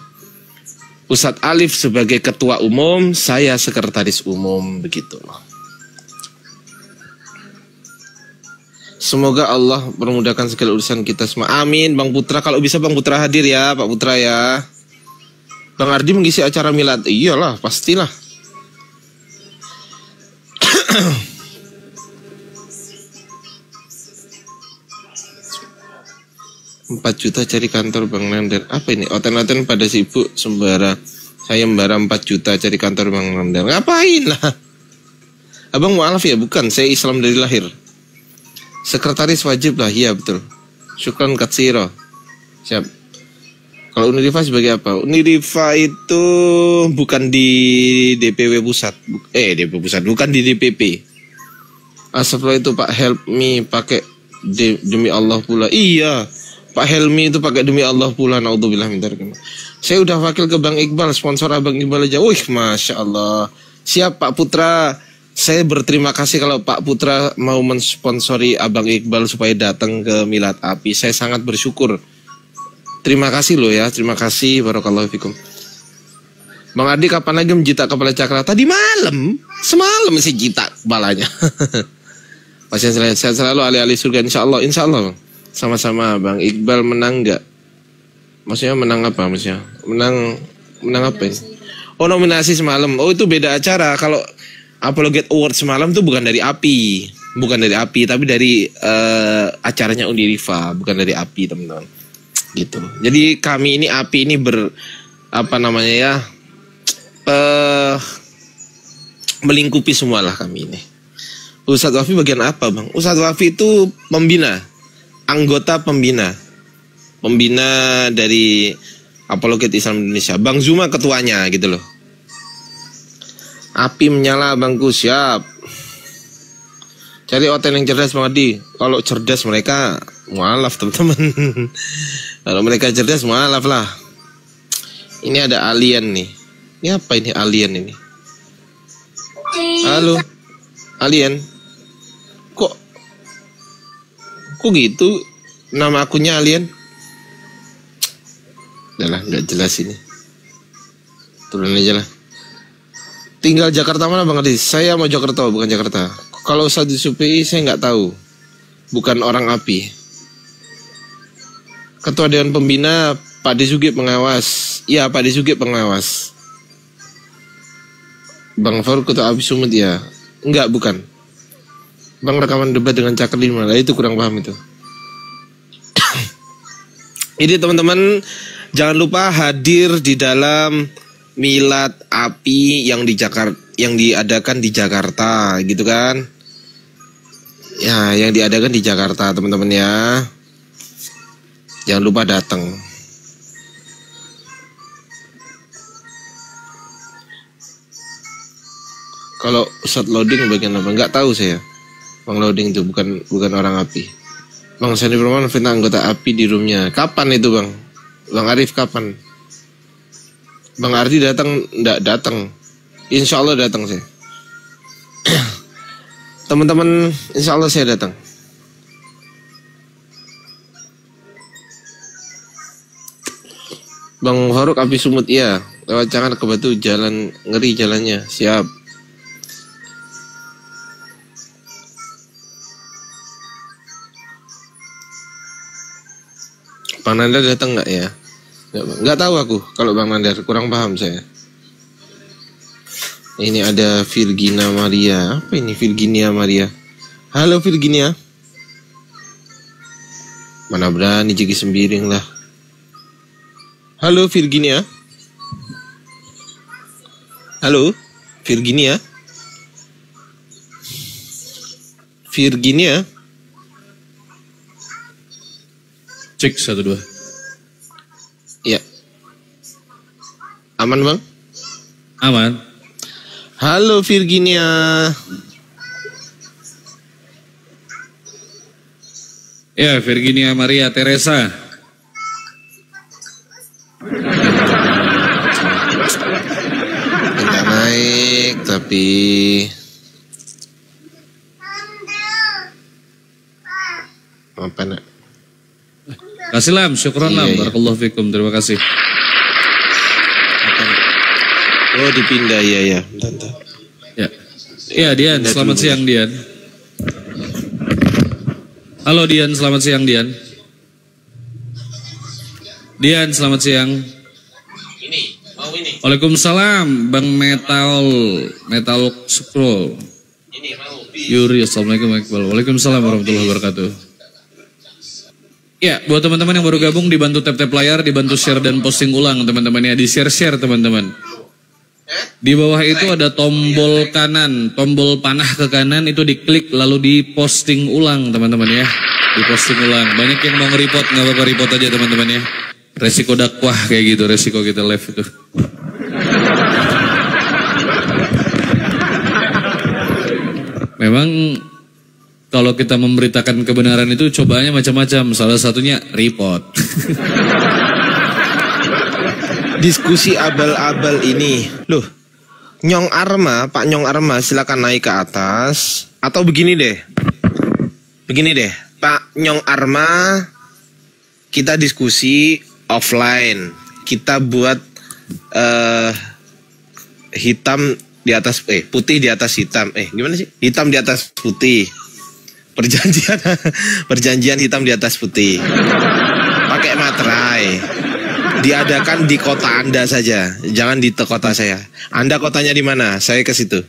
Ustadz Alif sebagai ketua umum, saya sekretaris umum, begitu. Semoga Allah memudahkan segala urusan kita semua. Amin. Bang Putra, kalau bisa Bang Putra hadir ya, Pak Putra ya. Bang Ardi mengisi acara milad. Iyalah, pastilah. 4 juta cari kantor Bang Nandar. Apa ini? Oten-oten pada sibuk sembara. Saya membara 4 juta cari kantor Bang Nandar. Ngapain lah? Abang mualaf ya? Bukan, saya Islam dari lahir. Sekretaris wajib lah, iya betul. Syukran katsiro. Siap. Kalau Unirifa sebagai apa? Unirifa itu bukan di DPW pusat. DPW pusat, bukan di DPP. Astagfirullah itu Pak help me pakai demi Allah pula. Iya. Pak Helmi itu pakai demi Allah pula. Naudzubillah min dzalik. Saya udah wakil ke Bang Iqbal, sponsor Abang Iqbal aja. Wih, Masya Allah. Siap Pak Putra. Saya berterima kasih kalau Pak Putra mau mensponsori Abang Iqbal supaya datang ke Milad Api. Saya sangat bersyukur. Terima kasih loh ya. Terima kasih. Barakallahu fikum. Bang Adi kapan lagi menjitak kepala cakra? Tadi malam. Semalam sih jitak kepalanya. Pasien sehat selalu, alih-alih surga insya Allah. Insya Allah Bang. Sama-sama Bang Iqbal menang nggak? Maksudnya menang apa maksudnya? Menang apa ini? Oh nominasi semalam. Oh itu beda acara. Kalau Apologet Award semalam itu bukan dari API. Bukan dari API tapi dari acaranya Unirifa. Bukan dari API teman-teman. Gitu. Jadi kami ini API ini melingkupi semualah kami ini. Ustadz Wafi bagian apa Bang? Ustadz Wafi itu pembina. Anggota pembina dari Apologet Islam Indonesia. Bang Zuma ketuanya gitu loh. Api menyala Bangku, siap. Cari oten yang cerdas Bang Adi. Kalau cerdas mereka mualaf teman-teman. Kalau mereka cerdas mualaf lah. Ini ada alien nih. Ini apa ini alien ini? Halo alien. Kok gitu? Nama akunnya alien? Udah lah, gak jelas ini. Turun aja lah. Tinggal Jakarta mana Bang Adi? Saya mau Jakarta, bukan Jakarta. Kalau Ustadz Supi saya nggak tahu. Bukan orang API. Ketua Dewan Pembina Pak Desugi pengawas. Iya Pak Desugi pengawas. Bang Faruk Ketua API Sumut ya. Enggak, bukan. Bang rekaman debat dengan Cakar di mana? Itu kurang paham itu. Jadi teman-teman jangan lupa hadir di dalam Milad Api yang diadakan di Jakarta gitu kan. Ya, yang diadakan di Jakarta teman-teman ya. Jangan lupa datang. Kalau Ustadz loading bagian apa? Enggak tahu saya. Bang loading itu bukan orang API. Bang Sandi Perman fitnah anggota API di roomnya. Kapan itu Bang? Bang Arif kapan? Bang Ardi datang? Enggak datang. Insya Allah datang saya. Teman-teman, insya Allah saya datang. Bang Faruk API Sumut ya. Lewat Cangar ke Batu jalan ngeri jalannya. Siap. Bang Nandar datang nggak ya? Nggak tahu aku kalau Bang Nandar, kurang paham saya. Ini ada Virginia Maria. Apa ini Virginia Maria? Halo Virginia. Mana berani jadi sembiring lah. Halo Virginia. Halo Virginia. Virginia. Cek 1 2. Ya. Aman Bang? Aman. Halo Virginia. Ya, Virginia Maria Teresa. Minta naik tapi apa nak? Kasih lam, syukron lam, barakallahu fikum, terima kasih. Oh dipindah ya. Bentar. Ya. Iya Dian, selamat siang Dian. Halo Dian, selamat siang Dian. Dian, selamat siang. Waalaikumsalam, Bang Metal Scroll. Yuri, assalamualaikum Iqbal. Waalaikumsalam warahmatullahi wabarakatuh. Ya, buat teman-teman yang baru gabung, dibantu tap-tap layar, dibantu share dan posting ulang teman-teman ya, di share teman-teman. Di bawah itu ada tombol kanan, tombol panah ke kanan itu diklik lalu diposting ulang teman-teman ya. Diposting ulang. Banyak yang mau nge-report, nggak apa-apa report aja teman-teman ya. Resiko dakwah kayak gitu, resiko kita live itu. Memang kalau kita memberitakan kebenaran itu cobaannya macam-macam. Salah satunya report. Diskusi abal-abal ini. Loh, Nyong Arma, Pak Nyong Arma silakan naik ke atas. Atau begini deh. Begini deh, Pak Nyong Arma, kita diskusi offline. Kita buat hitam di atas putih di atas hitam. Gimana sih? Hitam di atas putih. Perjanjian hitam di atas putih. Pakai materai. Diadakan di kota Anda saja, jangan di kota saya. Anda kotanya di mana? Saya ke situ.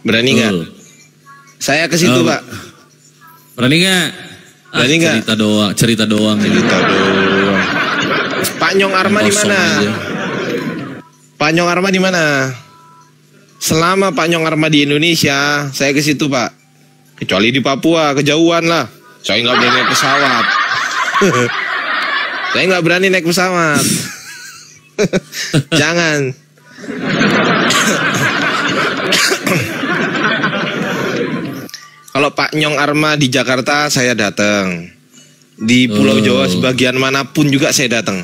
Berani nggak? Saya ke situ, Pak. Berani nggak? Berani nggak? Cerita doang. Pak Nyong Arma di mana? Pak Nyong Arma di mana? Selama Pak Nyong Arma di Indonesia, saya ke situ, Pak. Kecuali di Papua, kejauhan lah. Saya nggak boleh naik pesawat. Saya nggak berani naik pesawat. Jangan. Kalau Pak Nyong Arma di Jakarta, saya datang. Di Pulau Jawa sebagian manapun juga saya datang.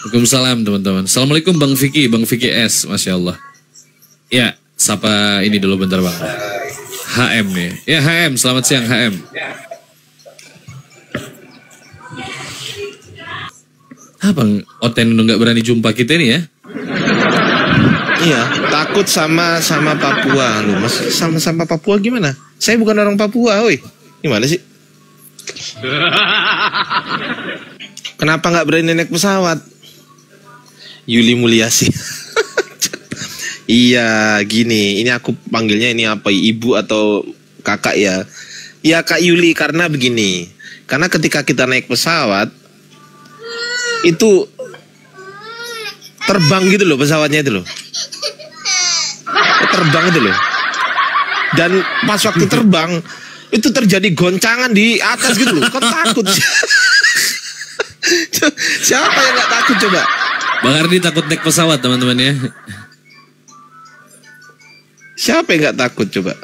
Waalaikumsalam teman-teman. Assalamualaikum Bang Vicky S, Masya Allah. Ya, sapa ini dulu bentar Bang. HM nih. Ya HM, selamat siang HM. Bang Oten udah nggak berani jumpa kita nih ya? Iya, takut sama Papua lu. Mas sama Papua gimana? Saya bukan orang Papua, woi. Gimana sih? Kenapa nggak berani naik pesawat? Yuli Mulyasi. Iya, gini. Ini aku panggilnya ini apa? Ibu atau kakak ya? Iya Kak Yuli, karena begini. Karena ketika kita naik pesawat itu terbang gitu loh pesawatnya itu loh. Terbang itu loh. Dan pas waktu terbang itu terjadi goncangan di atas gitu loh. Kan takut. Siapa yang gak takut coba? Bang Ardi takut naik pesawat teman-teman ya. Siapa yang gak takut coba?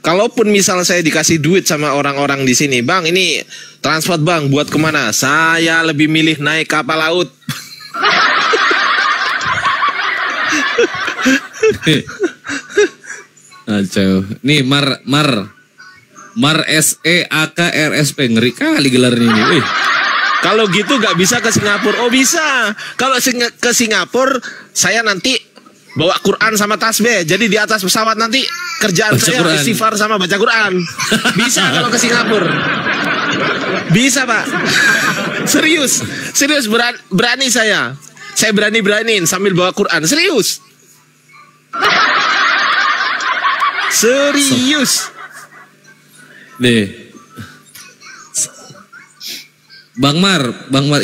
Kalaupun misal saya dikasih duit sama orang-orang di sini, Bang, ini transport Bang, buat kemana? Saya lebih milih naik kapal laut. Acau. Nih Mar SE AK RSP, ngeri kali gelarnya ini. Kalau gitu gak bisa ke Singapura. Oh bisa. Kalau ke Singapura, saya nanti bawa Quran sama tasbih. Jadi di atas pesawat nanti kerjaan baca saya Quran. Istighfar sama baca Quran. Bisa kalau ke Singapura. Bisa Pak. Serius berani saya. Saya beraniin sambil bawa Quran. Serius. Deh. Bang Mar,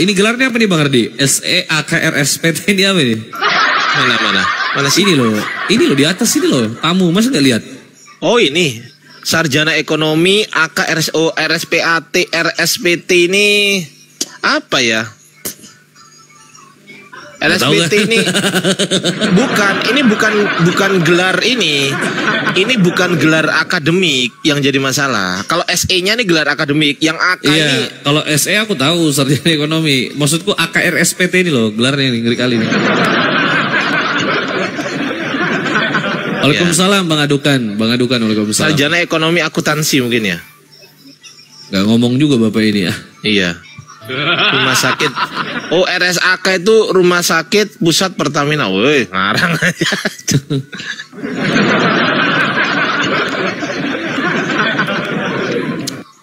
ini gelarnya apa nih Bang Ardi? SEAKRSPT ini apa nih? Mana sih? Ini loh di atas ini loh. Tamu, masa nggak lihat? Oh ini, Sarjana Ekonomi AKRSO RSPAT RSPT ini apa ya? RSPT ini bukan gelar ini. Ini bukan gelar akademik yang jadi masalah. Kalau SE-nya ini gelar akademik, yang AK ini. Kalau SE aku tahu sarjana ekonomi. Maksudku AKRSPT ini loh, gelarnya ini ngeri kali nih. Waalaikumsalam Bang Adukan, waalaikumsalam. Sarjana ekonomi akuntansi mungkin ya. Gak ngomong juga Bapak ini ya. Iya. Rumah sakit. Oh RSAK itu Rumah Sakit Pusat Pertamina. Woi, ngarang aja.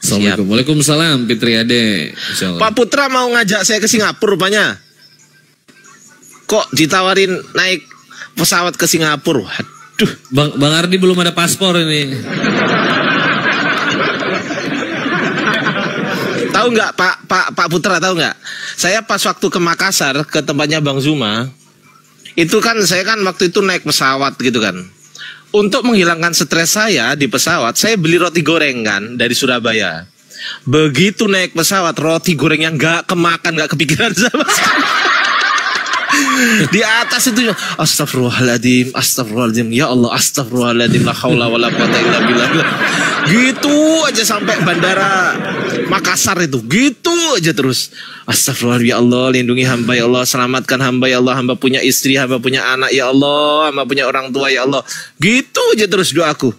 Assalamualaikum. Waalaikumsalam Fitri Ade. Insyaallah. Pak Putra mau ngajak saya ke Singapura rupanya. Kok ditawarin naik pesawat ke Singapura? Aduh, Bang Ardi belum ada paspor ini. Tahu nggak Pak Putra, tahu nggak? Saya pas waktu ke Makassar ke tempatnya Bang Zuma, itu kan saya kan waktu itu naik pesawat gitu kan. Untuk menghilangkan stres saya di pesawat, saya beli roti goreng kan dari Surabaya. Begitu naik pesawat, roti goreng yang nggak kemakan, nggak kepikiran sama sekali. Di atas itu astagfirullahaladzim, astagfirullahaladzim, ya Allah, astagfirullahaladzim, la haula wala quwata illa billah. Gitu aja sampai bandara Makassar itu, gitu aja terus. Astagfirullahaladzim, ya Allah, lindungi hamba ya Allah, selamatkan hamba ya Allah, hamba punya istri, hamba punya anak ya Allah, hamba punya orang tua ya Allah. Gitu aja terus doaku.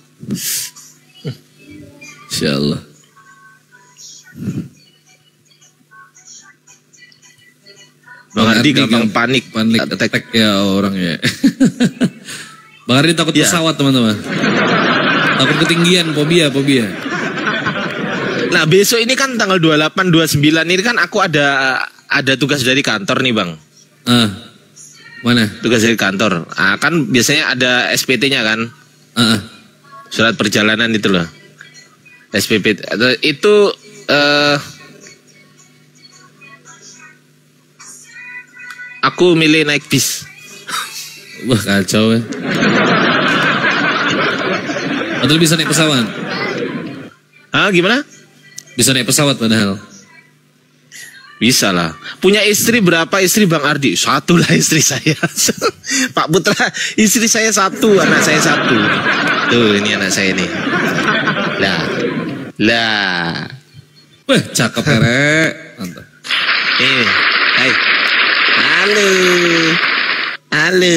Insyaallah. Bang Ardi gampang panik attack ya orangnya. Bang Ardi takut pesawat teman-teman. Takut ketinggian, fobia. Nah besok ini kan tanggal 28, 29 ini kan aku ada tugas dari kantor nih Bang. Mana? Tugas dari kantor. Kan biasanya ada SPT-nya kan. Surat perjalanan itu loh. SPP itu aku milih naik bis. Wah kacau ya. Atau bisa naik pesawat? Gimana? Bisa naik pesawat padahal. Bisa lah. Punya istri berapa istri Bang Ardi? Satu lah istri saya. Pak Putra, istri saya satu, anak saya satu. Tuh ini anak saya nih. Lah. Wah cakep Rek. Mantap. Hai. Halo.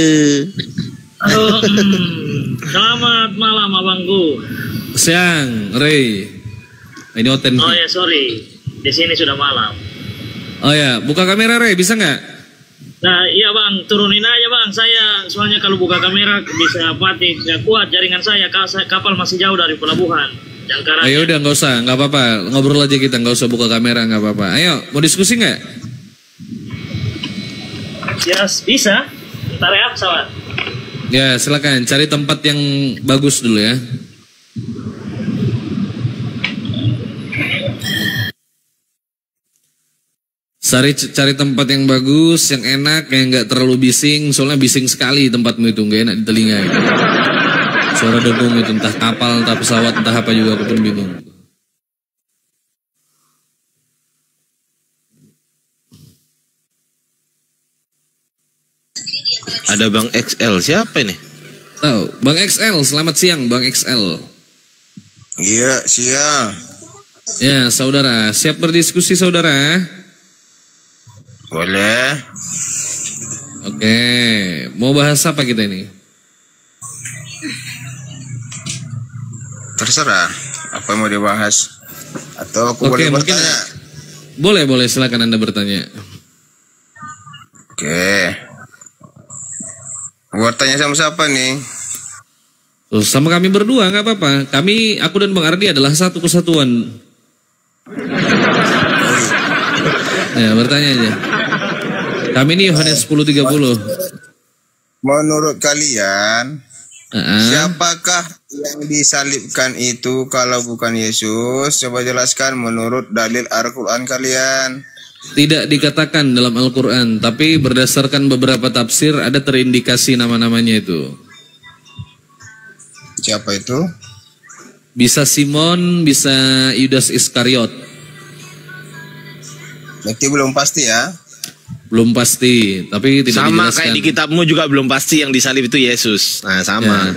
Selamat malam abangku. Siang, Ray. Ini Oten. Oh ya sorry, di sini sudah malam. Oh ya, buka kamera Ray, bisa nggak? Nah iya bang, turunin aja bang. Saya soalnya kalau buka kamera bisa mati, nggak kuat jaringan saya. Kapal masih jauh dari pelabuhan. Ayo udah nggak usah, nggak apa-apa. Ngobrol aja kita, nggak usah buka kamera, nggak apa-apa. Ayo, mau diskusi nggak? Yes, bisa. Ntar ya pesawat. Ya silakan, cari tempat yang bagus dulu ya. Cari tempat yang bagus, yang enak, yang nggak terlalu bising. Soalnya bising sekali tempatmu itu, nggak enak di telinga. Suara dengung itu, entah kapal, entah pesawat, entah apa juga, aku pun bingung. Ada Bang XL, siapa ini? Tahu, Bang XL, selamat siang Bang XL. Iya, siang. Ya, saudara, siap berdiskusi saudara? Boleh. Oke, mau bahas apa kita ini? Terserah, apa yang mau dibahas? Atau aku boleh bertanya? Boleh, silakan Anda bertanya. Oke. Buat tanya sama siapa nih? Sama kami berdua, nggak apa-apa. Aku dan Bang Ardi adalah satu kesatuan. Ya, bertanya aja. Kami ini Yohanes 10:30. Menurut kalian, siapakah yang disalibkan itu kalau bukan Yesus? Coba jelaskan menurut dalil Al-Quran kalian. Tidak dikatakan dalam Al-Quran, tapi berdasarkan beberapa tafsir ada terindikasi nama-namanya itu. Siapa itu? Bisa Simon, bisa Yudas Iskariot. Berarti belum pasti ya? Belum pasti, tapi tidak sama dijelaskan. kayak di kitabmu juga belum pasti yang disalib itu Yesus. Nah sama.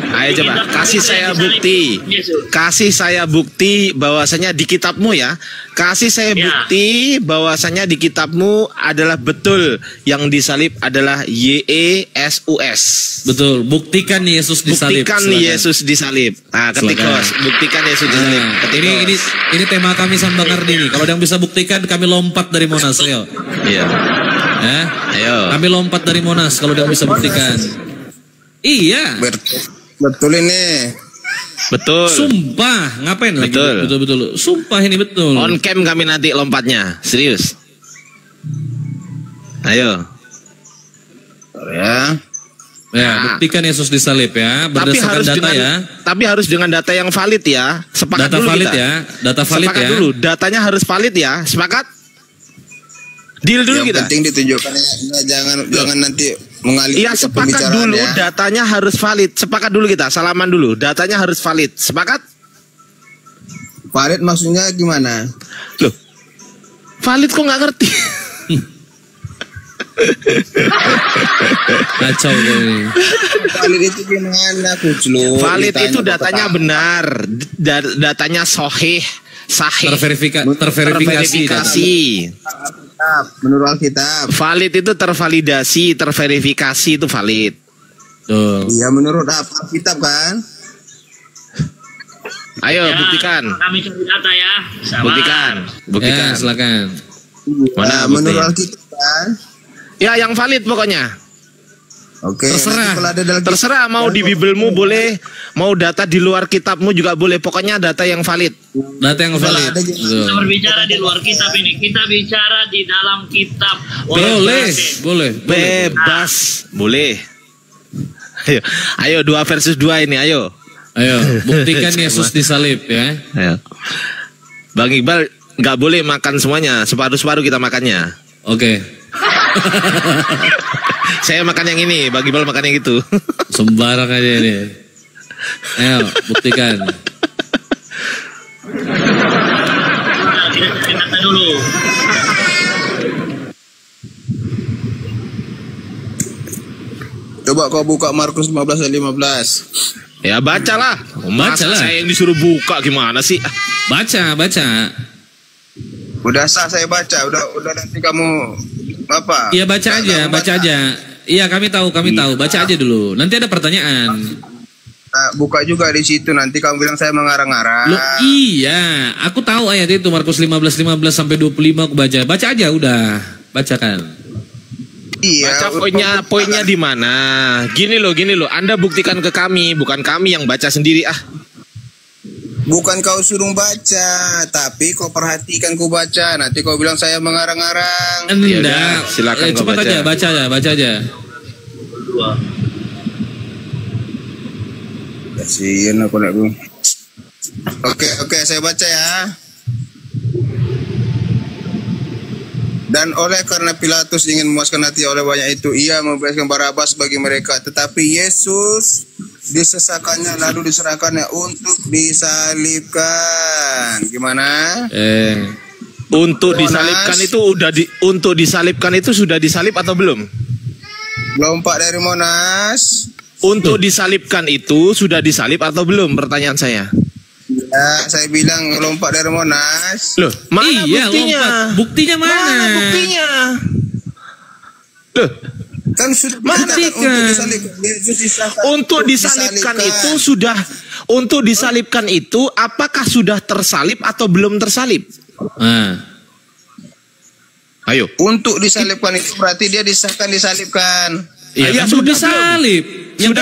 Ayo coba kasih saya bukti bahwasanya di kitabmu ya. Kasih saya bukti bahwasanya di kitabmu adalah betul yang disalib adalah YESUS. Betul, buktikan Yesus disalib. Buktikan Yesus disalib. Nah, ketikos, buktikan Yesus disalib. Ini tema kami sama Bang Ardi nih. Kalau yang bisa buktikan kami lompat dari Monas, ayo. Iya. Ayo. Kami lompat dari Monas kalau udah bisa buktikan. Iya. Betul ini. Betul. Sumpah, ngapain lagi? Betul. Sumpah ini betul. On cam kami nanti lompatnya, serius. Ayo. Ya, buktikan Yesus disalib ya, berdasarkan data ya. Tapi harus dengan data yang valid ya. Sepakat data dulu valid kita. Ya, data valid Sepakat ya. dulu, datanya harus valid ya. Sepakat? Deal dulu Yang kita. penting ditunjukkan ya, jangan nanti mengalihkan Iya, sepakat dulu, datanya harus valid. Sepakat dulu kita, salaman dulu. Datanya harus valid. Sepakat? Valid maksudnya gimana? Loh, valid kok nggak ngerti? Kacau ini. Valid itu gimana, Kuclu? Valid itu datanya benar, datanya sahih. Terverifikasi. Menurut Alkitab. Valid itu tervalidasi, terverifikasi itu valid. Tuh. Iya, menurut Alkitab kan? Ayo buktikan. Kami cari data ya. Buktikan. Ya, silakan. Mana menurut Alkitab kan? Ya, yang valid pokoknya. Oke. Terserah mau di Bibelmu boleh, mau data di luar kitabmu juga boleh. Pokoknya data yang valid. Data yang valid. Kita berbicara di luar kitab ini. Kita bicara di dalam kitab. Boleh. Bebas. Boleh. Ayo 2 versus 2 ini, ayo. Buktikan Yesus disalib ya. Ayo. Bang Iqbal nggak boleh makan semuanya, separuh-separuh kita makannya. Oke. Saya makan yang ini, Bang Iqbal makan yang itu. Sembarang aja ini. Ayo, buktikan. Kita cari data dulu. Coba kau buka Markus 15 ayat 15. Ya bacalah. Masa saya yang disuruh buka gimana sih? Baca. Udah sah saya baca, udah nanti kamu apa? Iya baca aja. Iya kami tahu. Baca aja dulu. Nanti ada pertanyaan. Nah, buka juga di situ, nanti kamu bilang saya mengarang-arang. Loh, iya, aku tahu ayat itu Markus 15 sampai 25 aku baca. Baca aja udah. Bacakan. Iya. Baca poinnya di mana? Gini loh. Anda buktikan ke kami, bukan kami yang baca sendiri ah. Bukan kau suruh baca, tapi kau perhatikan ku baca. Nanti kau bilang saya mengarang-arang. Enggak, silakan kau cepat baca. baca aja. Kasihan aku nak. Oke, saya baca ya. Dan oleh karena Pilatus ingin memuaskan hati oleh banyak itu, ia membebaskan Barabas bagi mereka. Tetapi Yesus disesakannya lalu diserahkannya untuk disalibkan. Gimana? Untuk disalibkan itu untuk disalibkan itu sudah disalib atau belum? Lompat dari Monas. Untuk disalibkan itu sudah disalib atau belum? Pertanyaan saya. Ya, saya bilang lompat dari Monas. Loh, mana buktinya? Lompat. Buktinya mana? Buktinya? Loh, kan sudah untuk disalibkan itu apakah sudah tersalib atau belum tersalib? Ayo. Untuk disalibkan itu berarti dia disahkan disalibkan. Iya, kan sudah disalib. Yang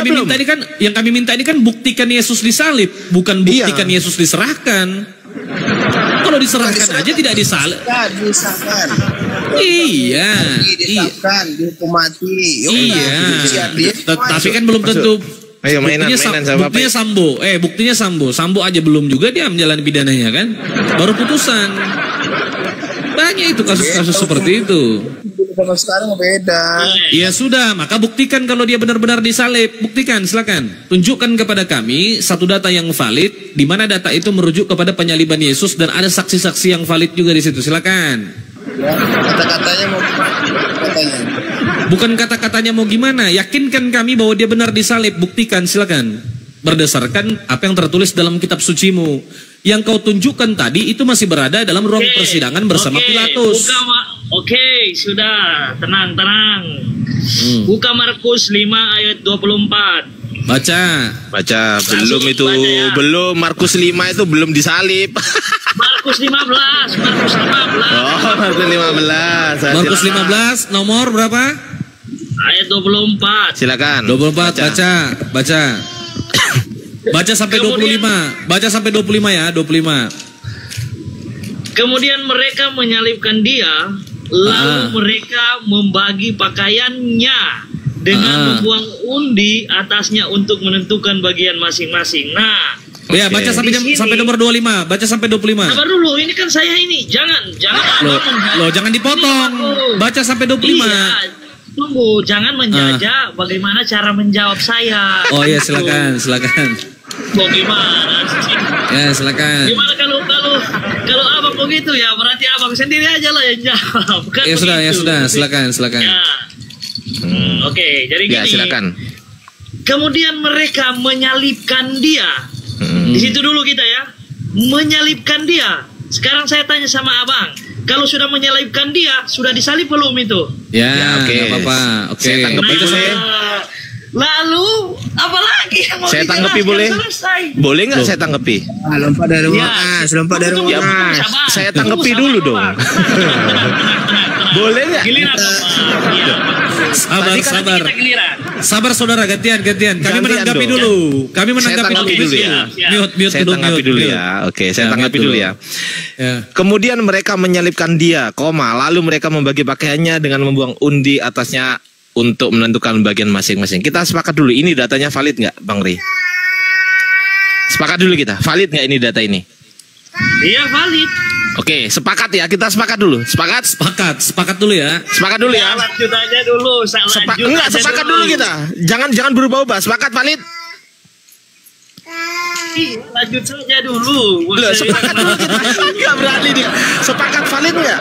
kami minta ini kan buktikan Yesus disalib, bukan buktikan Yesus diserahkan. Kalau diserahkan aja tidak disalib. Disahkan. Iya. Disahkan, dihukum mati. Iya. Tapi kan belum tentu. Ayo mainan sama buktinya Sambo. Buktinya Sambo aja belum juga dia menjalani pidananya kan. Baru putusan. Banyak itu kasus-kasus seperti itu. Sama sekarang beda. Ya sudah, maka buktikan kalau dia benar-benar disalib. Buktikan, silakan. Tunjukkan kepada kami satu data yang valid, di mana data itu merujuk kepada penyaliban Yesus dan ada saksi-saksi yang valid juga di situ. Silakan. Ya, kata-katanya mau katanya. Bukan kata-katanya mau gimana. Yakinkan kami bahwa dia benar disalib. Buktikan, silakan. Berdasarkan apa yang tertulis dalam kitab sucimu. Yang kau tunjukkan tadi itu masih berada dalam ruang persidangan bersama Pilatus. Oke, sudah. Tenang. Buka Markus 5 ayat 24. Baca. Belum itu. Ya. Belum. Markus 5 itu belum disalib. Markus 15. Oh, Markus 15. Markus 15 nomor berapa? Ayat 24. Silakan. 24 baca. Baca sampai Kemudian- 25. Baca sampai 25 ya, 25. Kemudian mereka menyalibkan dia, lalu mereka membagi pakaiannya dengan membuang undi atasnya untuk menentukan bagian masing-masing. Nah, Ya, baca sampai di sini- sampai nomor 25, baca sampai 25. sabar dulu, ini kan saya ini. Jangan Loh, jangan dipotong. Baca sampai 25. Iya, tunggu, jangan menjajah bagaimana cara menjawab saya. Oh iya, Gitu. silakan. Bagaimana sih? Ya, silakan. Gimana kalau abang begitu ya, berarti abang sendiri aja lah yang jawab. Kan Ya sudah, begitu. silakan. Ya. Oke, jadi Ya, gini. silakan. Kemudian mereka menyalibkan dia. Di situ dulu kita ya, menyalibkan dia. Sekarang saya tanya sama abang, kalau sudah menyalibkan dia, sudah disalib belum itu? Ya, oke. nggak apa-apa. Oke. Saya tanggapi Baca boleh. sampai- Lalu apa lagi yang mau Saya dijelaskan? tanggapi boleh? Selesai. Boleh nggak saya tanggapi? Lompat dari Ya, Mas, lompat dari tunggu, Mas. sabar. Saya Tunggu, tanggapi sabar, dulu dong. Bang. Boleh nggak? Giliran Bang. Iya. Sabar. Kita giliran. Sabar saudara, gantian. Kami Gantian menanggapi dong. dulu. Kami Saya menanggapi tanggapi dulu ya. Mute Saya tanggapi dulu mute. ya. Oke, saya Ya, tanggapi mute dulu ya. Ya. Kemudian mereka menyalibkan dia, lalu mereka membagi pakaiannya dengan membuang undi atasnya untuk menentukan bagian masing-masing. Kita sepakat dulu, ini datanya valid nggak, Bang Ri? Sepakat dulu kita, valid nggak ini data ini? Iya, valid. Oke, sepakat ya, kita sepakat dulu. Sepakat? Sepakat dulu ya. Sepakat dulu ya. Lanjut aja dulu. Enggak, sepakat dulu kita. Jangan berubah-ubah. Sepakat valid? Iya, lanjut saja dulu. Loh, sepakat dulu kita. Enggak berani dia. Sepakat valid nggak?